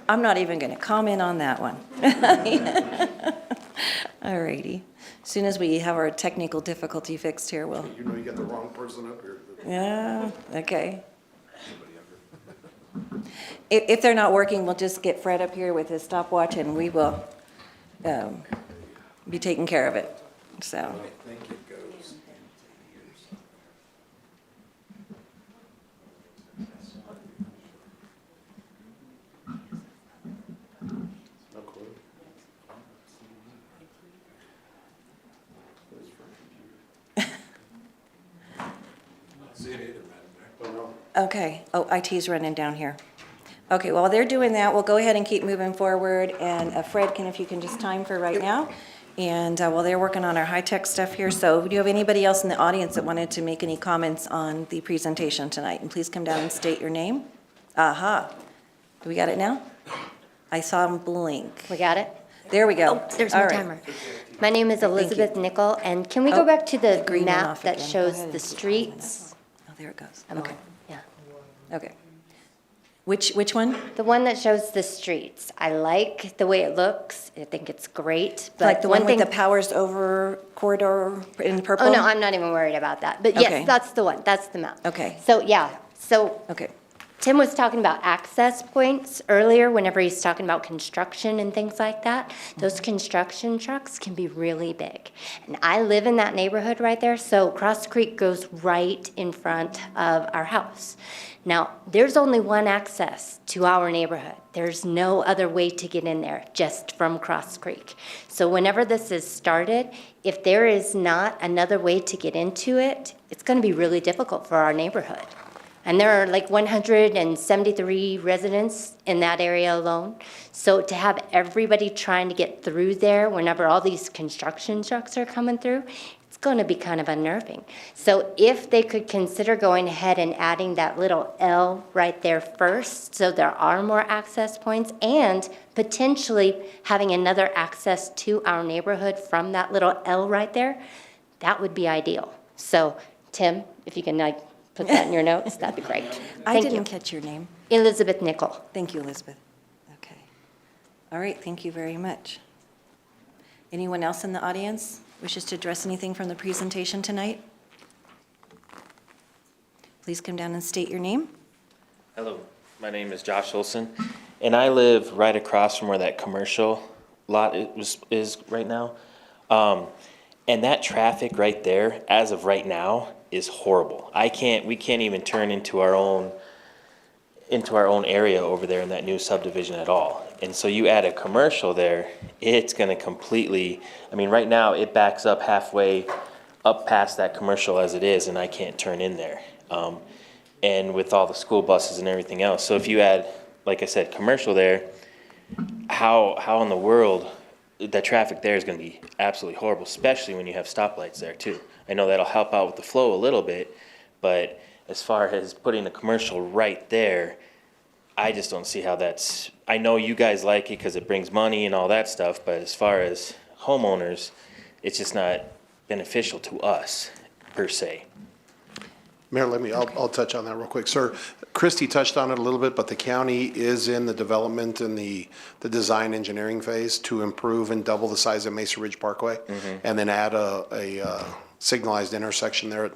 I'm not even going to comment on that one. All righty. As soon as we have our technical difficulty fixed here, we'll. You know you got the wrong person up here. Yeah, okay. If they're not working, we'll just get Fred up here with his stopwatch and we will be taking care of it, so. I think it goes. No clue. See it either, Madam Mayor. Don't know. Okay, oh, IT's running down here. Okay, while they're doing that, we'll go ahead and keep moving forward, and Fred, if you can just time for right now. And while they're working on our high-tech stuff here, so do you have anybody else in the audience that wanted to make any comments on the presentation tonight? And please come down and state your name. Aha, do we got it now? I saw him blink. We got it? There we go. Oh, there's All my right. timer. My name is you. Elizabeth Nickel, and can we Oh, go back to the green went map off that again. Go shows ahead the and keep streets? Oh, there it goes. I'm Okay, on, yeah. okay. Which one? The one that shows the streets. I like the way it looks. I think it's great, but Like the one with thing. the Powers Over corridor in purple? Oh, no, I'm not even worried about that. But Okay. yes, that's the one. That's the map. Okay. So, yeah, so. Okay. Tim was talking about access points earlier, whenever he's talking about construction and things like that. Those construction trucks can be really big. And I live in that neighborhood right there, so Cross Creek goes right in front of our house. Now, there's only one access to our neighborhood. There's no other way to get in there, just from Cross Creek. So whenever this is started, if there is not another way to get into it, it's gonna be really difficult for our neighborhood. And there are like 173 residents in that area alone. So to have everybody trying to get through there whenever all these construction trucks are coming through, it's going to be kind of unnerving. So if they could consider going ahead and adding that little L right there first, so there are more access points, and potentially having another access to our neighborhood from that little L right there, that would be ideal. So Tim, if you can like put that in your notes, that'd be great. I Thank didn't you. catch your name. Elizabeth Nickel. Thank you, Elizabeth. Okay. All right, thank you very much. Anyone else in the audience wishes to address anything from the presentation tonight? Please come down and state your name. Hello, my name is Josh Olson, and I live right across from where that commercial lot is right now. And that traffic right there, as of right now, is horrible. We can't even turn into our own area over there in that new subdivision at all. And so you add a commercial there, it's gonna completely, I mean, right now, it backs up halfway up past that commercial as it is, and I can't turn in there. And with all the school buses and everything else. So if you add, like I said, commercial there, how in the world, the traffic there is gonna be absolutely horrible, especially when you have stoplights there too. I know that'll help out with the flow a little bit, but as far as putting a commercial right there, I just don't see how that's, I know you guys like it because it brings money and all that stuff, but as far as homeowners, it's just not beneficial to us, per se. Mayor, I'll touch on that real quick. Sir, Christie touched on it a little bit, but the county is in the development and the design engineering phase to improve and double the size of Mesa Ridge Parkway, and then add a signalized intersection there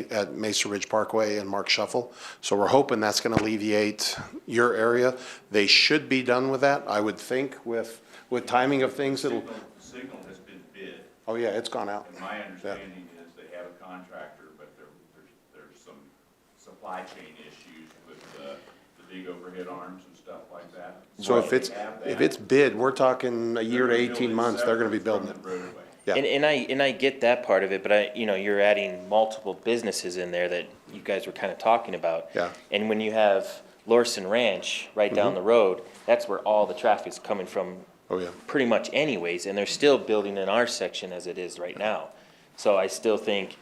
at Mesa Ridge Parkway and Mark Shuffle. So we're hoping that's going to alleviate your area. They should be done with that, I would think, with timing of things. The signal has been bid. Oh, yeah, it's gone out. And my understanding is they have a contractor, but there's some supply chain issues with the big overhead arms and stuff like that. So if it's bid, we're talking a year to They're 18 building months, they're going to be separate building from it. the roadway. Yeah. And I get that part of it, but you're adding multiple businesses in there that you guys were kind of talking about. Yeah. And when you have Lorson Ranch right down the road, that's where all the traffic's coming from. Oh, yeah. Pretty much anyways, and they're still building in our section as it is right now. So I still think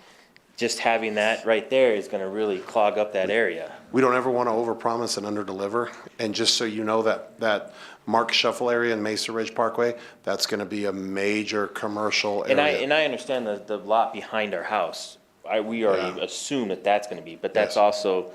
just having that right there is gonna really clog up that area. We don't ever want to overpromise and underdeliver. And just so you know, that Mark Shuffle area in Mesa Ridge Parkway, that's going to be a major commercial area. And I understand the lot behind our house. We already assume that that's gonna be, but that's Yes. also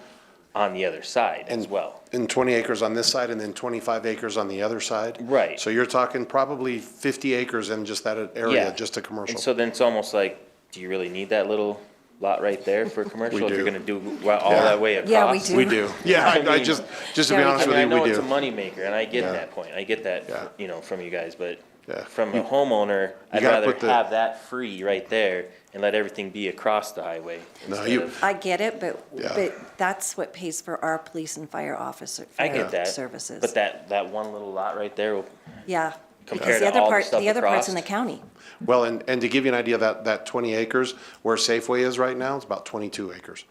on the other side as well. And 20 acres on this side and then 25 acres on the other side. Right. So you're talking probably 50 acres in just that area, Yeah. just a commercial. And so then it's almost like, do you really need that little lot right there for commercial? If do. you're gonna do all Yeah. that way across? Yeah, we do. We do. Yeah, I just to be honest with you, I know we it's a do. moneymaker, and I get Yeah. that point. I get that, Yeah. from you guys, but Yeah. from a homeowner, I'd gotta rather put the- have that free right there and let everything be across the highway. No, instead you- of- I get it, but Yeah. that's what pays for our police and fire officer, I fire get that, services. but that one little lot right there will Yeah, compared because the to other all the part, stuff the other part's across. in the county. Well, and to give you an idea, that 20 acres, where Safeway is right now, it's about 22 acres.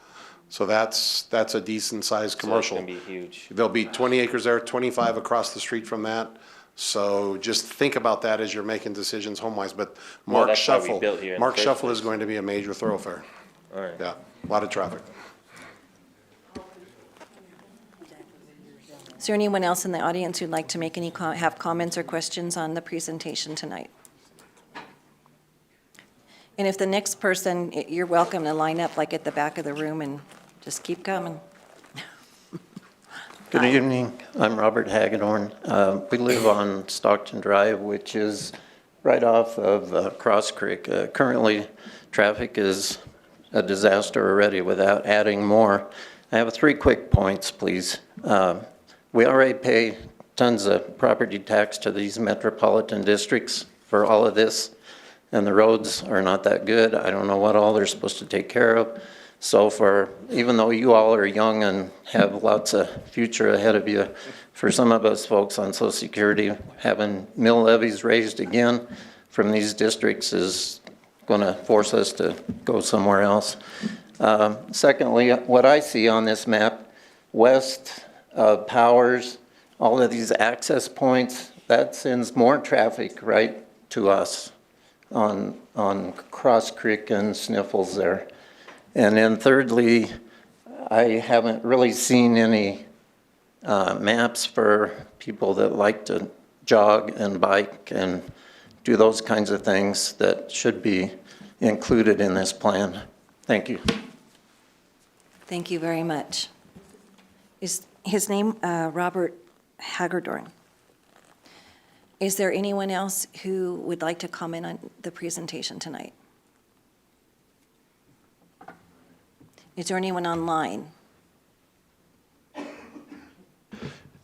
So that's a decent sized So it's commercial. gonna be huge. There'll be 20 acres there, 25 across the street from that. So just think about that as you're making decisions home-wise. But Well, Mark that's why we Shuffle, built here in the Mark first Shuffle is place. going to be a major thoroughfare. All right. Yeah, a lot of traffic. Is there anyone else in the audience who'd like to make have comments or questions on the presentation tonight? And if the next person, you're welcome to line up like at the back of the room and just keep coming. Good evening. I'm Robert Hagedorn. We live on Stockton Drive, which is right off of Cross Creek. Currently, traffic is a disaster already without adding more. I have 3 quick points, please. We already pay tons of property tax to these metropolitan districts for all of this, and the roads are not that good. I don't know what all they're supposed to take care of. So even though you all are young and have lots of future ahead of you, for some of us folks on Social Security, having mill levies raised again from these districts is going to force us to go somewhere else. Secondly, what I see on this map, west of Powers, all of these access points, that sends more traffic right to us on Cross Creek and Sniffles there. And then thirdly, I haven't really seen any maps for people that like to jog and bike and do those kinds of things that should be included in this plan. Thank you. Thank you very much. Is his name Robert Hagedorn? Is there anyone else who would like to comment on the presentation tonight? Is there anyone online?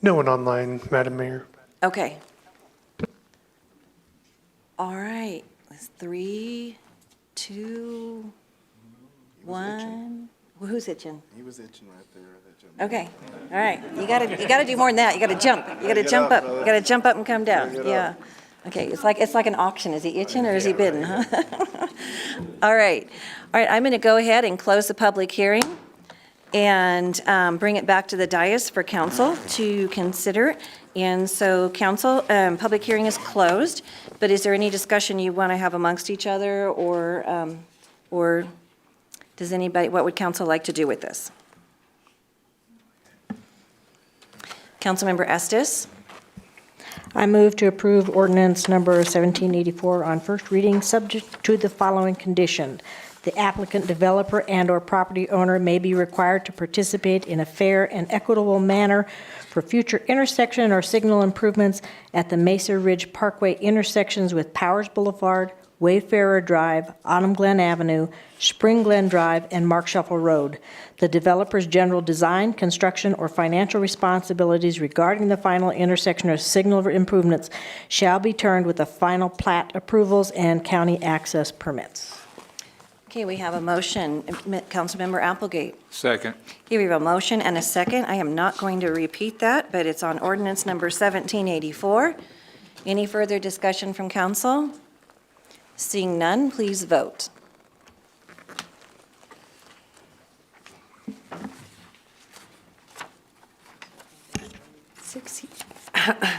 No one online, Madam Mayor. Okay. All right. 3, 2, 1. Well, who's itching? He was itching right there. Okay. All right. You gotta do more than that. You gotta jump. You gotta jump up. You gotta jump up and come down. Yeah. Okay. It's like an auction. Is he itching or is he bidding? Huh? All right. All right. I'm going to go ahead and close the public hearing and bring it back to the dais for council to consider. And so council, public hearing is closed, but is there any discussion you want to have amongst each other or does anybody, what would council like to do with this? Councilmember Estes? I move to approve ordinance number 1784 on first reading, subject to the following condition. The applicant, developer, and/or property owner may be required to participate in a fair and equitable manner for future intersection or signal improvements at the Mesa Ridge Parkway intersections with Powers Boulevard, Wayfarer Drive, Autumn Glen Avenue, Spring Glen Drive, and Mark Shuffle Road. The developer's general design, construction, or financial responsibilities regarding the final intersection or signal improvements shall be turned with the final plat approvals and county access permits. Okay, we have a motion. Councilmember Applegate. Second. Here we have a motion and a second. I am not going to repeat that, but it's on ordinance number 1784. Any further discussion from council? Seeing none, please vote.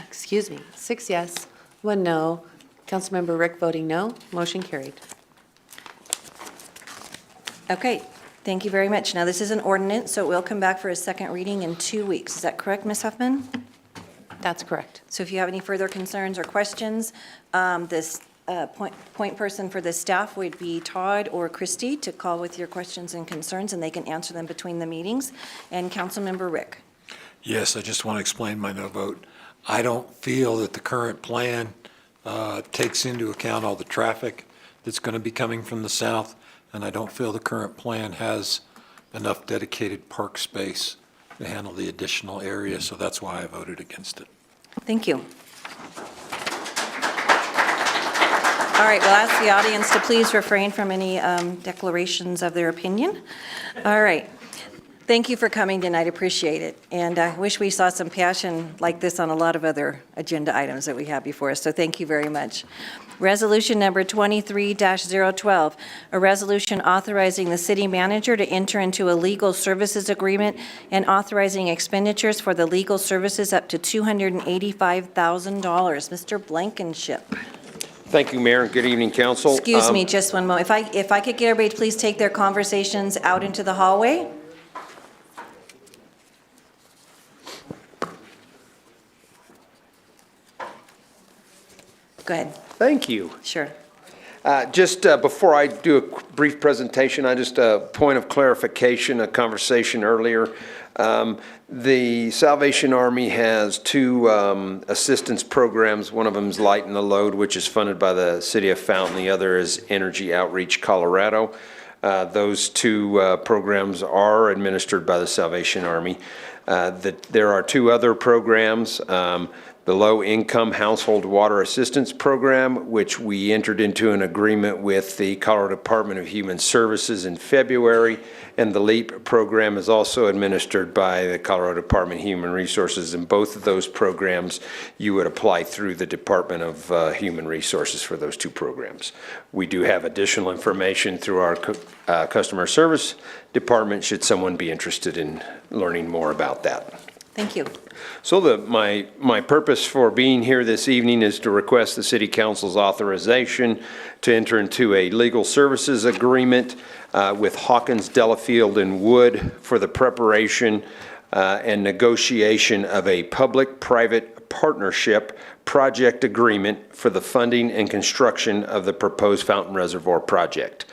Excuse me, 6 yes, 1 no. Councilmember Rick voting no, motion carried. Okay, thank you very much. Now, this is an ordinance, so it will come back for a second reading in 2 weeks. Is that correct, Ms. Huffman? That's correct. So if you have any further concerns or questions, this point person for the staff would be Todd or Christy to call with your questions and concerns, and they can answer them between the meetings. And Councilmember Rick. Yes, I just want to explain my no vote. I don't feel that the current plan takes into account all the traffic that's going to be coming from the south, and I don't feel the current plan has enough dedicated park space to handle the additional area, so that's why I voted against it. Thank you. All right, we'll ask the audience to please refrain from any declarations of their opinion. All right. Thank you for coming tonight. Appreciate it. And I wish we saw some passion like this on a lot of other agenda items that we have before us. So thank you very much. Resolution number 23-012, a resolution authorizing the city manager to enter into a legal services agreement and authorizing expenditures for the legal services up to $285,000. Mr. Blankenship. Thank you, Mayor, and good evening, council. Excuse me just one moment. If I could get everybody to please take their conversations out into the hallway. Go ahead. Thank you. Sure. Just before I do a brief presentation, just a point of clarification, a conversation earlier. The Salvation Army has two assistance programs. One of them is Lighten the Load, which is funded by the City of Fountain. The other is Energy Outreach Colorado. Those two programs are administered by the Salvation Army. There are two other programs. The Low Income Household Water Assistance Program, which we entered into an agreement with the Colorado Department of Human Services in February, and the LEAP program is also administered by the Colorado Department of Human Resources. In both of those programs, you would apply through the Department of Human Resources for those two programs. We do have additional information through our customer service department should someone be interested in learning more about that. Thank you. So my purpose for being here this evening is to request the City Council's authorization to enter into a legal services agreement with Hawkins, Delafield, and Wood for the preparation and negotiation of a public-private partnership project agreement for the funding and construction of the proposed Fountain Reservoir project.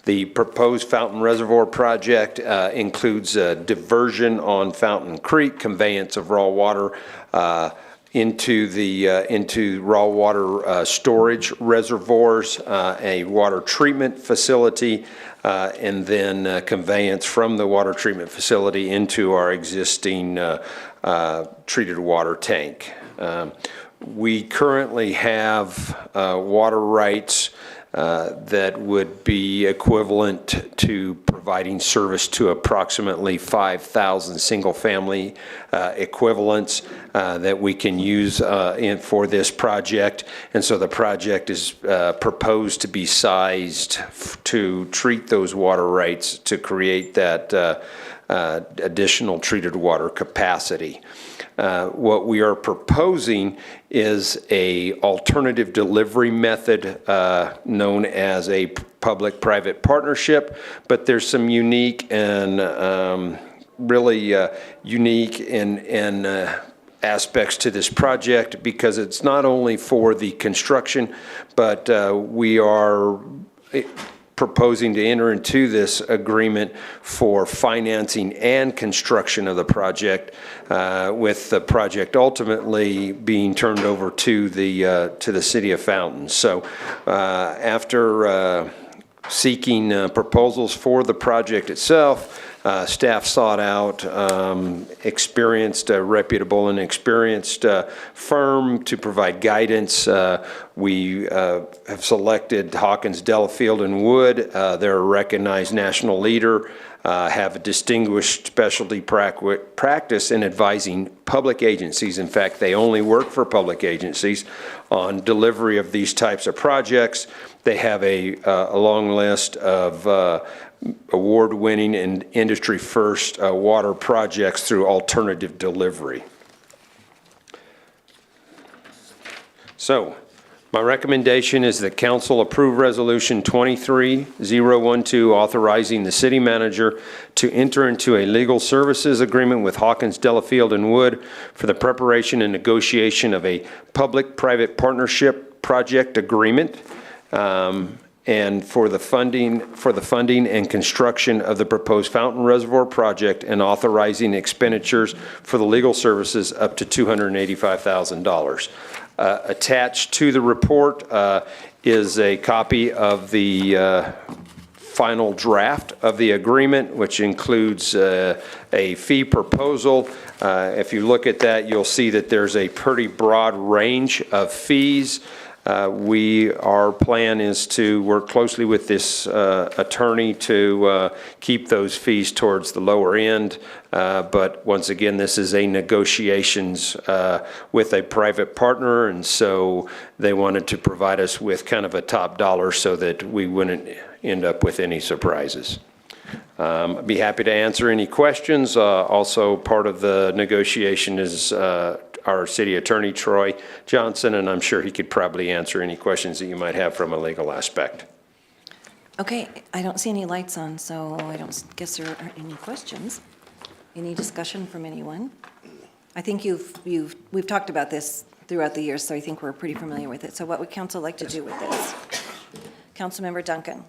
The proposed Fountain Reservoir project includes a diversion on Fountain Creek, conveyance of raw water into raw water storage reservoirs, a water treatment facility, and then conveyance from the water treatment facility into our existing treated water tank. We currently have water rights that would be equivalent to providing service to approximately 5,000 single-family equivalents that we can use for this project. And so the project is proposed to be sized to treat those water rights to create that additional treated water capacity. What we are proposing is a alternative delivery method known as a public-private partnership, but there's some unique and really unique and aspects to this project because it's not only for the construction, but we are proposing to enter into this agreement for financing and construction of the project, with the project ultimately being turned over to the City of Fountain. So after seeking proposals for the project itself, staff sought out reputable and experienced firm to provide guidance. We have selected Hawkins, Delafield, and Wood. They're a recognized national leader, have a distinguished specialty practice in advising public agencies. In fact, they only work for public agencies on delivery of these types of projects. They have a long list of award-winning and industry-first water projects through alternative delivery. So, my recommendation is that council approve Resolution 23012 authorizing the city manager to enter into a legal services agreement with Hawkins, Delafield, and Wood for the preparation and negotiation of a public-private partnership project agreement, and for the funding and construction of the proposed Fountain Reservoir project, and authorizing expenditures for the legal services up to $285,000. Attached to the report is a copy of the final draft of the agreement, which includes a fee proposal. If you look at that, you'll see that there's a pretty broad range of fees. Our plan is to work closely with this attorney to keep those fees towards the lower end. But once again, this is a negotiations with a private partner, and so they wanted to provide us with kind of a top dollar so that we wouldn't end up with any surprises. I'd be happy to answer any questions. Also, part of the negotiation is our city attorney, Troy Johnson, and I'm sure he could probably answer any questions that you might have from a legal aspect. Okay, I don't see any lights on, so I don't guess there aren't any questions. Any discussion from anyone? I think we've talked about this throughout the years, so I think we're pretty familiar with it. So what would council like to do with this? Councilmember Duncan.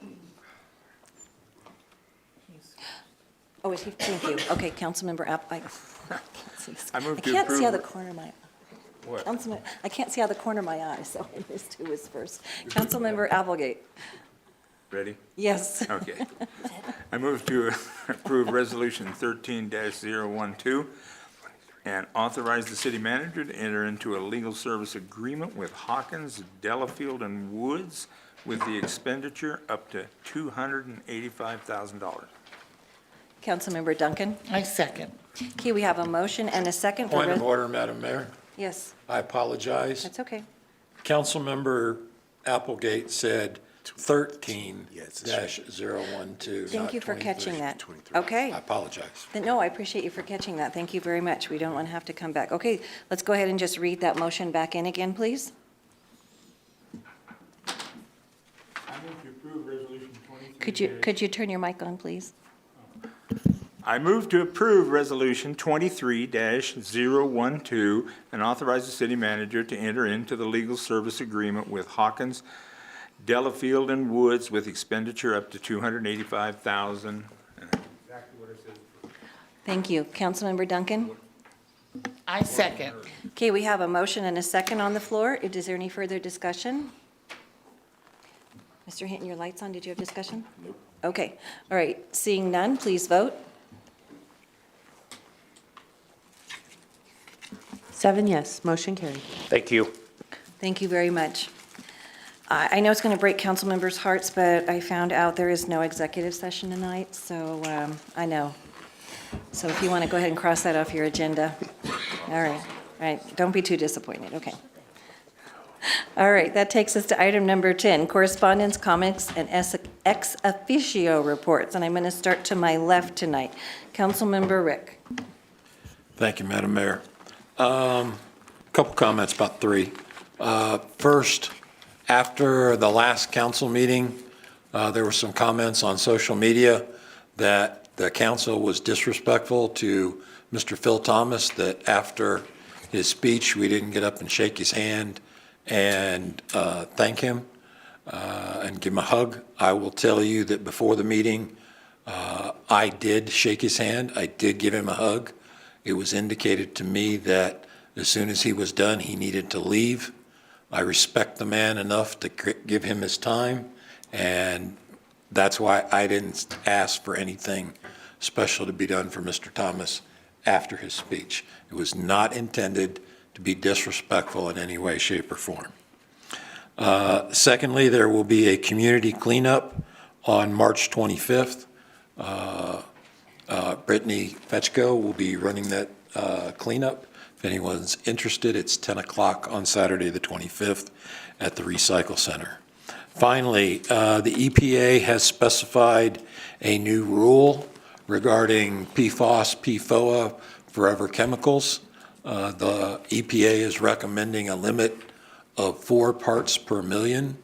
Oh, is he, thank you. Okay, Councilmember I can't see this. I move I to can't see out of approve- the corner of my, What? Councilman, I can't see out of the corner of my eye, so I missed who was first. Councilmember Applegate. Ready? Yes. Okay. I move to approve Resolution 13-012 and authorize the city manager to enter into a legal service agreement with Hawkins, Delafield, and Woods with the expenditure up to $285,000. Councilmember Duncan. I second. Okay, we have a motion and a second. for Point of res- order, Madam Mayor. Yes, I apologize. that's okay. Councilmember Applegate said 13-012. Thank you for catching that. Okay. I apologize. No, I appreciate you for catching that. Thank you very much. We don't want to have to come back. Okay, let's go ahead and just read that motion back in again, please. I move to approve Resolution 23. Could you turn your mic on, please? I move to approve Resolution 23-012 and authorize the city manager to enter into the legal service agreement with Hawkins, Delafield, and Woods with expenditure up to $285,000. Exactly what I said. Thank you. Councilmember Duncan? I second. Okay, we have a motion and a second on the floor. Is there any further discussion? Mr. Hinton, your light's on. Did you have discussion? Nope. Okay, all right. Seeing none, please vote. 7 yes, motion carried. Thank you. Thank you very much. I know it's going to break council members' hearts, but I found out there is no executive session tonight, so I know. So if you want to go ahead and cross that off your agenda. All right. Don't be too disappointed, okay. All right, that takes us to item number 10, correspondence, comments, and ex officio reports. And I'm going to start to my left tonight. Councilmember Rick. Thank you, Madam Mayor. Couple comments, about three. First, after the last council meeting, there were some comments on social media that the council was disrespectful to Mr. Phil Thomas, that after his speech, we didn't get up and shake his hand and thank him and give him a hug. I will tell you that before the meeting, I did shake his hand. I did give him a hug. It was indicated to me that as soon as he was done, he needed to leave. I respect the man enough to give him his time, and that's why I didn't ask for anything special to be done for Mr. Thomas after his speech. It was not intended to be disrespectful in any way, shape, or form. Secondly, there will be a community cleanup on March 25th. Brittany Fetchko will be running that cleanup. If anyone's interested, it's 10 o'clock on Saturday, the 25th, at the Recycle Center. Finally, the EPA has specified a new rule regarding PFOS, PFOA, forever chemicals. The EPA is recommending a limit of 4 parts per million.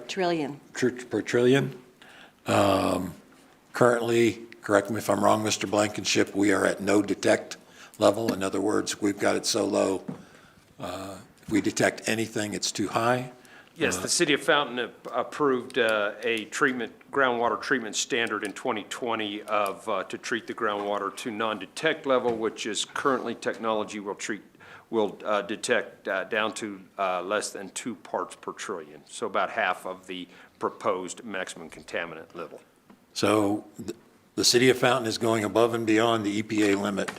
Trillion. Per trillion. Currently, correct me if I'm wrong, Mr. Blankenship, we are at no detect level. In other words, we've got it so low, if we detect anything, it's too high. Yes, the city of Fountain approved a groundwater treatment standard in 2020 to treat the groundwater to non-detect level, which is currently technology will detect down to less than 2 parts per trillion. So about half of the proposed maximum contaminant level. So the city of Fountain is going above and beyond the EPA limit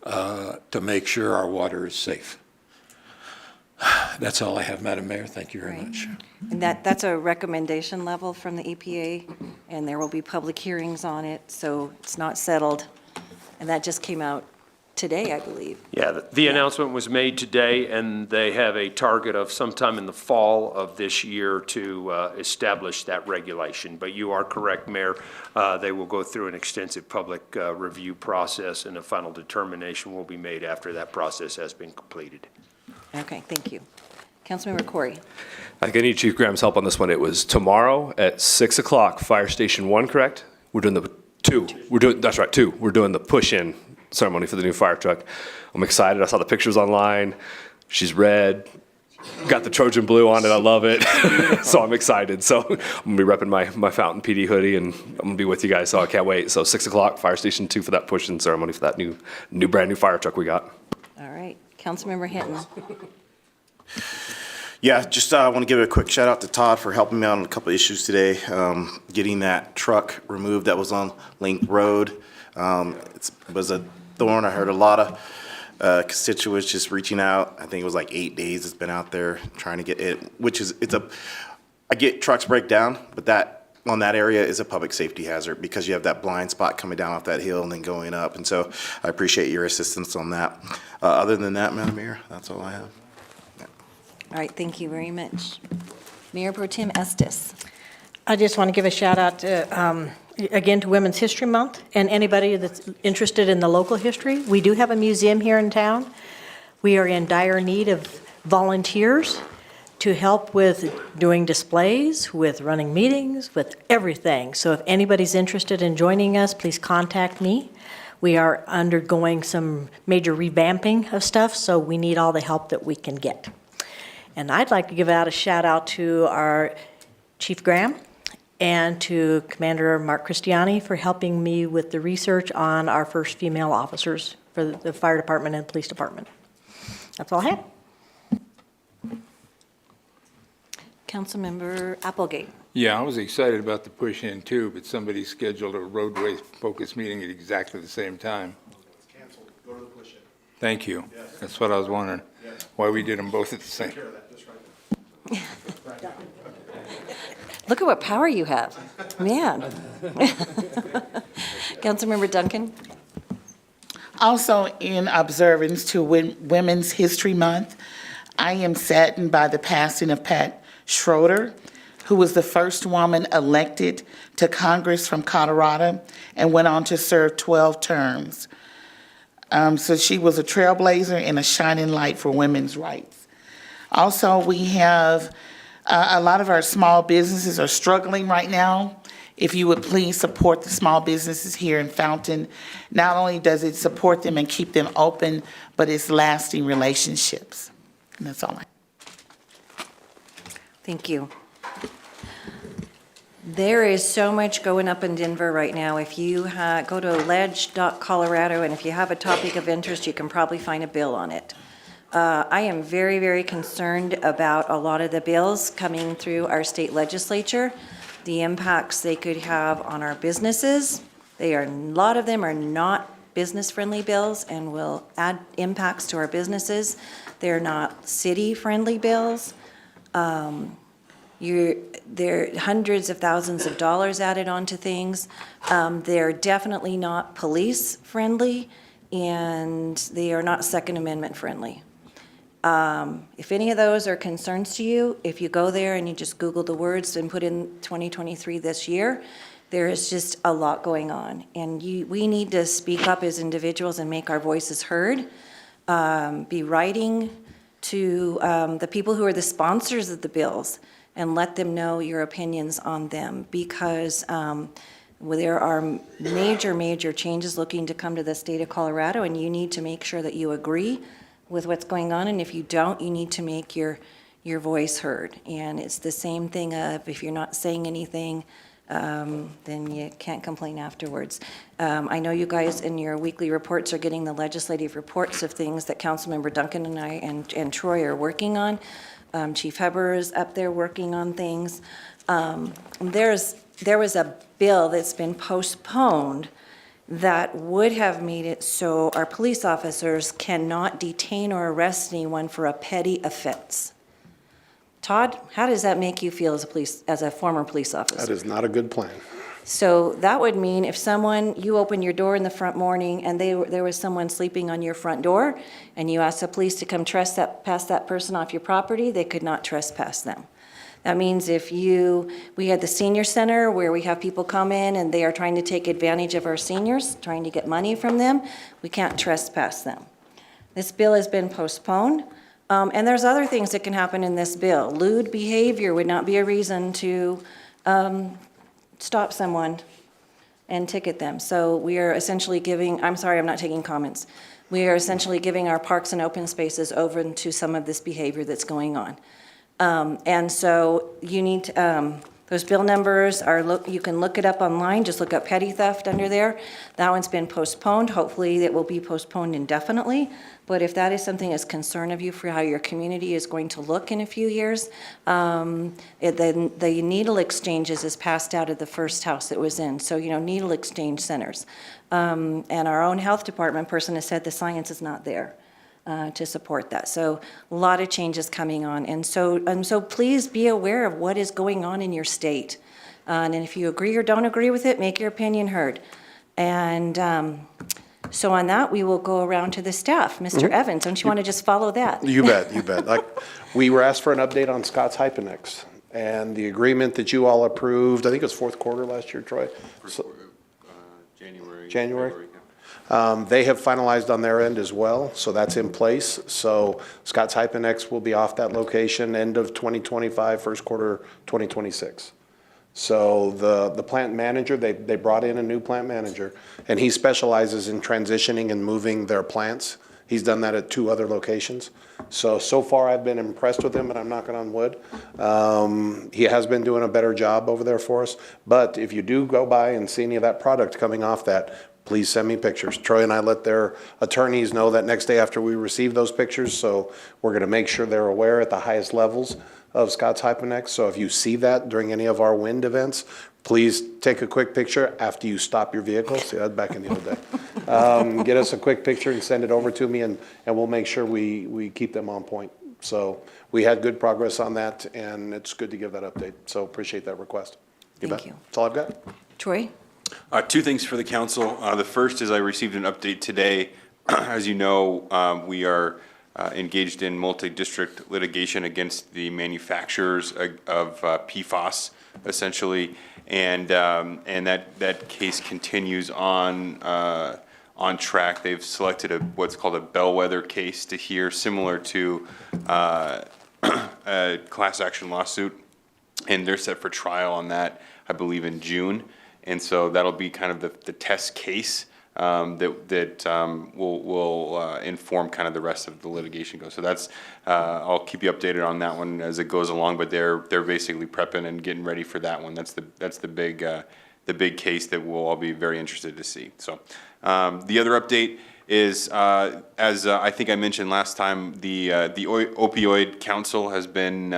to make sure our water is safe. That's all I have, Madam Mayor. Thank you very much. And that's a recommendation level from the EPA, and there will be public hearings on it, so it's not settled. And that just came out today, I believe. Yeah, the announcement was made today, and they have a target of sometime in the fall of this year to establish that regulation. But you are correct, Mayor. They will go through an extensive public review process, and a final determination will be made after that process has been completed. Okay, thank you. Councilmember Corey. I think I need Chief Graham's help on this one. It was tomorrow at 6 o'clock, Fire Station 1, correct? We're doing the 2. That's right, 2. We're doing the push-in ceremony for the new fire truck. I'm excited. I saw the pictures online. She's red. got the Trojan blue on it. I love it. So I'm excited. So I'm going to be repping my Fountain PD hoodie, and I'm going to be with you guys. So I can't wait. So 6 o'clock, Fire Station 2 for that push-in ceremony for that brand new fire truck we got. All right, Councilmember Hinton. Yeah, just want to give a quick shout out to Todd for helping me out on a couple issues today. Getting that truck removed that was on Link Road. It was a thorn. I heard a lot of constituents just reaching out. I think it was like 8 days it's been out there trying to get it, I get trucks break down, but that on that area is a public safety hazard because you have that blind spot coming down off that hill and then going up. And so I appreciate your assistance on that. Other than that, Madam Mayor, that's all I have. All right, thank you very much. Mayor Pro Tem Estes. I just want to give a shout out to, again, to Women's History Month and anybody that's interested in the local history. We do have a museum here in town. We are in dire need of volunteers to help with doing displays, with running meetings, with everything. So if anybody's interested in joining us, please contact me. We are undergoing some major revamping of stuff, so we need all the help that we can get. And I'd like to give out a shout out to our Chief Graham and to Commander Mark Christiani for helping me with the research on our first female officers for the fire department and police department. That's all I have. Councilmember Applegate. Yeah, I was excited about the push-in too, but somebody scheduled a roadway focus meeting at exactly the same time. It's canceled. Go to the push-in. Thank you. Yes. That's what I was wondering, why we did them both at the same. Take care of that, just right there. Look at what power you have, man. Councilmember Duncan. Also, in observance to Women's History Month, I am saddened by the passing of Pat Schroeder, who was the first woman elected to Congress from Colorado and went on to serve 12 terms. So she was a trailblazer and a shining light for women's rights. Also, we have a lot of our small businesses are struggling right now. If you would please support the small businesses here in Fountain. Not only does it support them and keep them open, but it's lasting relationships. And that's all I. Thank you. There is so much going up in Denver right now. If you go to ledge.colorado, and if you have a topic of interest, you can probably find a bill on it. I am very, very concerned about a lot of the bills coming through our state legislature, the impacts they could have on our businesses. A lot of them are not business-friendly bills and will add impacts to our businesses. They're not city-friendly bills. There are hundreds of thousands of dollars added onto things. They're definitely not police-friendly, and they are not Second Amendment-friendly. If any of those are concerns to you, if you go there and you just Google the words and put in 2023 this year, there is just a lot going on. And we need to speak up as individuals and make our voices heard. Be writing to the people who are the sponsors of the bills and let them know your opinions on them, because there are major, major changes looking to come to the state of Colorado, and you need to make sure that you agree with what's going on, and if you don't, you need to make your voice heard. And it's the same thing of if you're not saying anything, then you can't complain afterwards. I know you guys in your weekly reports are getting the legislative reports of things that Councilmember Duncan and I and Troy are working on. Chief Heber is up there working on things. There was a bill that's been postponed that would have made it so our police officers cannot detain or arrest anyone for a petty offense. Todd, how does that make you feel as a former police officer? That is not a good plan. So that would mean if you open your door in the front morning and there was someone sleeping on your front door and you asked the police to come pass that person off your property, they could not trespass them. That means we had the senior center where we have people come in and they are trying to take advantage of our seniors, trying to get money from them, we can't trespass them. This bill has been postponed. And there's other things that can happen in this bill. Lewd behavior would not be a reason to stop someone and ticket them. So we are essentially giving, I'm sorry, I'm not taking comments. We are essentially giving our parks and open spaces over to some of this behavior that's going on. And so you need, those bill numbers are, you can look it up online, just look up petty theft under there. That one's been postponed. Hopefully it will be postponed indefinitely. But if that is something that's concern of you for how your community is going to look in a few years, then the needle exchanges is passed out of the first house it was in. So, needle exchange centers. And our own health department person has said the science is not there to support that. So a lot of changes coming on. And so please be aware of what is going on in your state. And if you agree or don't agree with it, make your opinion heard. And so on that, we will go around to the staff. Mr. Evans, don't you want to just follow that? You bet, you bet. We were asked for an update on Scott's Hypenex and the agreement that you all approved, I think it was fourth quarter last year, Troy? January? They have finalized on their end as well, so that's in place. So Scott's Hypenex will be off that location end of 2025, first quarter 2026. So the plant manager, they brought in a new plant manager, and he specializes in transitioning and moving their plants. He's done that at 2 other locations. So far I've been impressed with him, and I'm knocking on wood. He has been doing a better job over there for us. But if you do go by and see any of that product coming off that, please send me pictures. Troy and I let their attorneys know that next day after we receive those pictures, so we're gonna make sure they're aware at the highest levels of Scott's Hypenex. So if you see that during any of our wind events, please take a quick picture after you stop your vehicle. See, that's back in the old day. Get us a quick picture and send it over to me, and we'll make sure we keep them on point. So we had good progress on that, and it's good to give that update. So appreciate that request. Thank you. That's all I've got. Troy? 2 things for the council. The first is I received an update today. As you know, we are engaged in multi-district litigation against the manufacturers of PFAS, essentially, and that case continues on track. They've selected what's called a bellwether case to hear, similar to a class action lawsuit, and they're set for trial on that, I believe, in June. And so that'll be kind of the test case that will inform kind of the rest of the litigation goes. So that's I'll keep you updated on that one as it goes along. But they're basically prepping and getting ready for that one. That's the big case that we'll all be very interested to see. So the other update is as I think I mentioned last time, the Opioid Council has been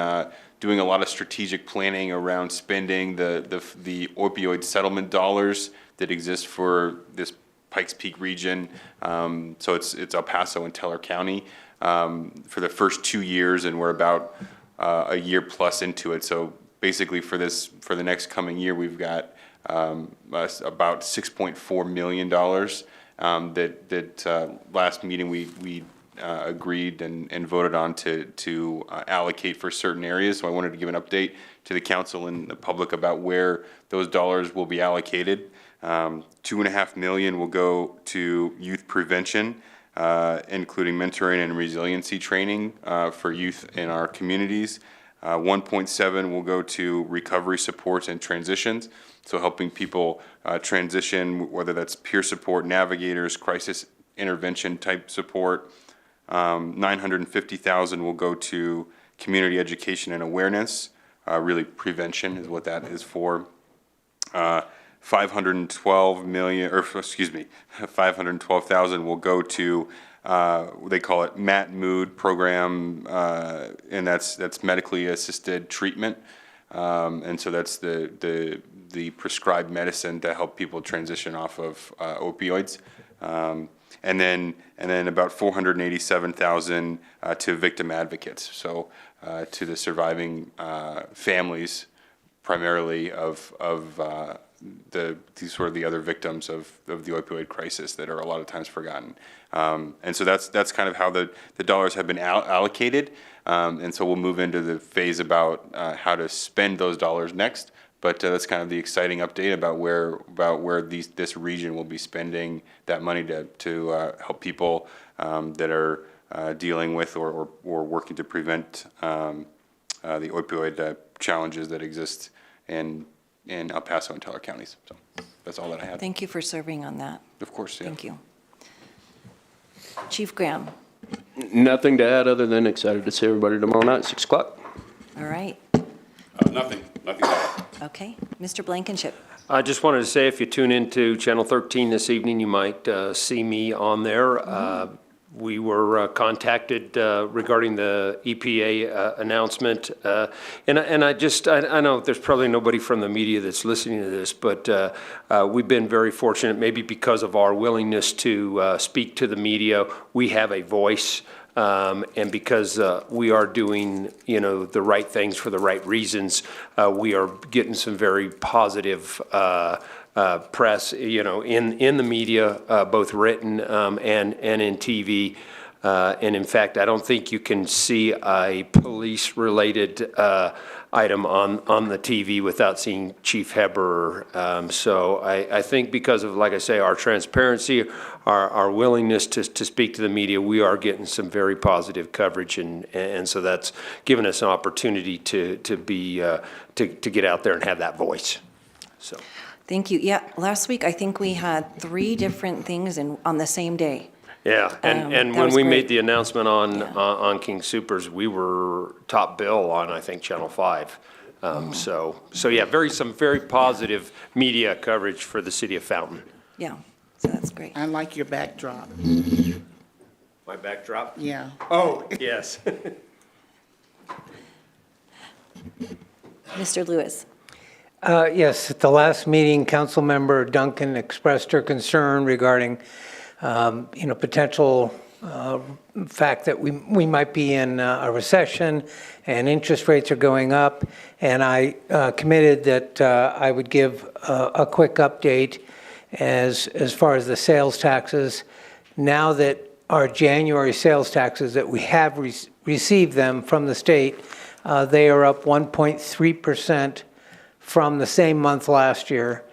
doing a lot of strategic planning around spending the opioid settlement dollars that exist for this Pikes Peak region. So it's El Paso and Teller County for the first 2 years, and we're about a year plus into it. So basically for the next coming year, we've got about $6.4 million that last meeting we agreed and voted on to allocate for certain areas. So I wanted to give an update to the council and the public about where those dollars will be allocated. $2.5 million will go to youth prevention, including mentoring and resiliency training for youth in our communities. 1.7 will go to recovery supports and transitions, so helping people transition, whether that's peer support, navigators, crisis intervention type support. 950,000 will go to community education and awareness. Really, prevention is what that is for. 512,000 will go to they call it MAT Mood program, and that's medically assisted treatment. And so that's the prescribed medicine to help people transition off of opioids. And then about 487,000 to victim advocates. So to the surviving families, primarily of the other victims of the opioid crisis that are a lot of times forgotten. And so that's kind of how the dollars have been allocated. And so we'll move into the phase about how to spend those dollars next. But that's kind of the exciting update about where this region will be spending that money to help people that are dealing with or working to prevent the opioid challenges that exist in El Paso and Teller counties. So that's all that I have. Thank you for serving on that. Of course, yeah. Thank you. Chief Graham, Nothing to add other than excited to see everybody tomorrow night, 6 o'clock. all right. Nothing at all. Okay. Mr. Blankenship. I just wanted to say, if you tune into Channel 13 this evening, you might see me on there. We were contacted regarding the EPA announcement. And I know there's probably nobody from the media that's listening to this, but we've been very fortunate, maybe because of our willingness to speak to the media. We have a voice. And because we are doing, the right things for the right reasons, we are getting some very positive press, in the media, both written and in TV. And in fact, I don't think you can see a police-related item on the TV without seeing Chief Heber. So I think because of, like I say, our transparency, our willingness to speak to the media, we are getting some very positive coverage, and so that's given us an opportunity to get out there and have that voice. So. Thank you. Yeah, last week I think we had 3 different things on the same day. Yeah, and that when was we great. made the announcement on King Soopers, we were top bill on, I think, Channel 5. So yeah, some very positive media coverage for the city of Fountain. Yeah, so that's great. I like your backdrop. My backdrop? Yeah. Oh, yes. Mr. Lewis. Yes, at the last meeting, Councilmember Duncan expressed her concern regarding, potential fact that we might be in a recession and interest rates are going up. And I committed that I would give a quick update as far as the sales taxes. Now that our January sales taxes that we have received them from the state, they are up 1.3% from the same month last year.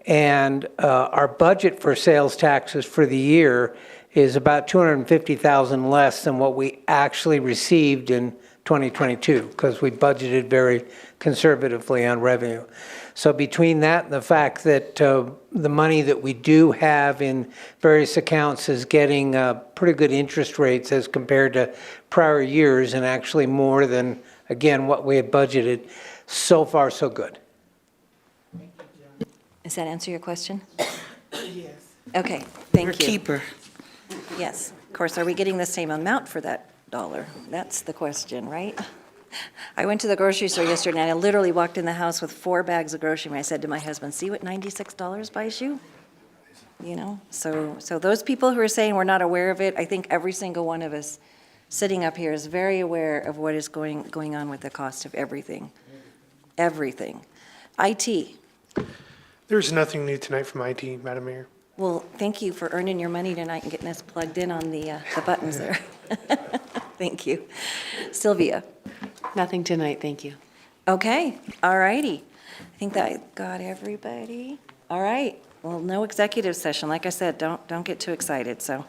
And our budget for sales taxes for the year is about $250,000 less than what we actually received in 2022, because we budgeted very conservatively on revenue. So between that and the fact that the money that we do have in various accounts is getting pretty good interest rates as compared to prior years, and actually more than, again, what we had budgeted, so far so good. Does that answer your question? Yes. Okay, thank You're you. a keeper. Yes. Of course, are we getting the same amount for that dollar? That's the question, right? I went to the grocery store yesterday, and I literally walked in the house with 4 bags of grocery. And I said to my husband, see what $96 buys you? So those people who are saying we're not aware of it, I think every single one of us sitting up here is very aware of what is going on with the cost of everything. Everything. IT. There's nothing new tonight from IT, Madam Mayor. Well, thank you for earning your money tonight and getting us plugged in on the buttons there. Thank you. Sylvia. Nothing tonight, thank you. Okay, all righty. I think that got everybody. All right, well, no executive session. Like I said, don't get too excited, so.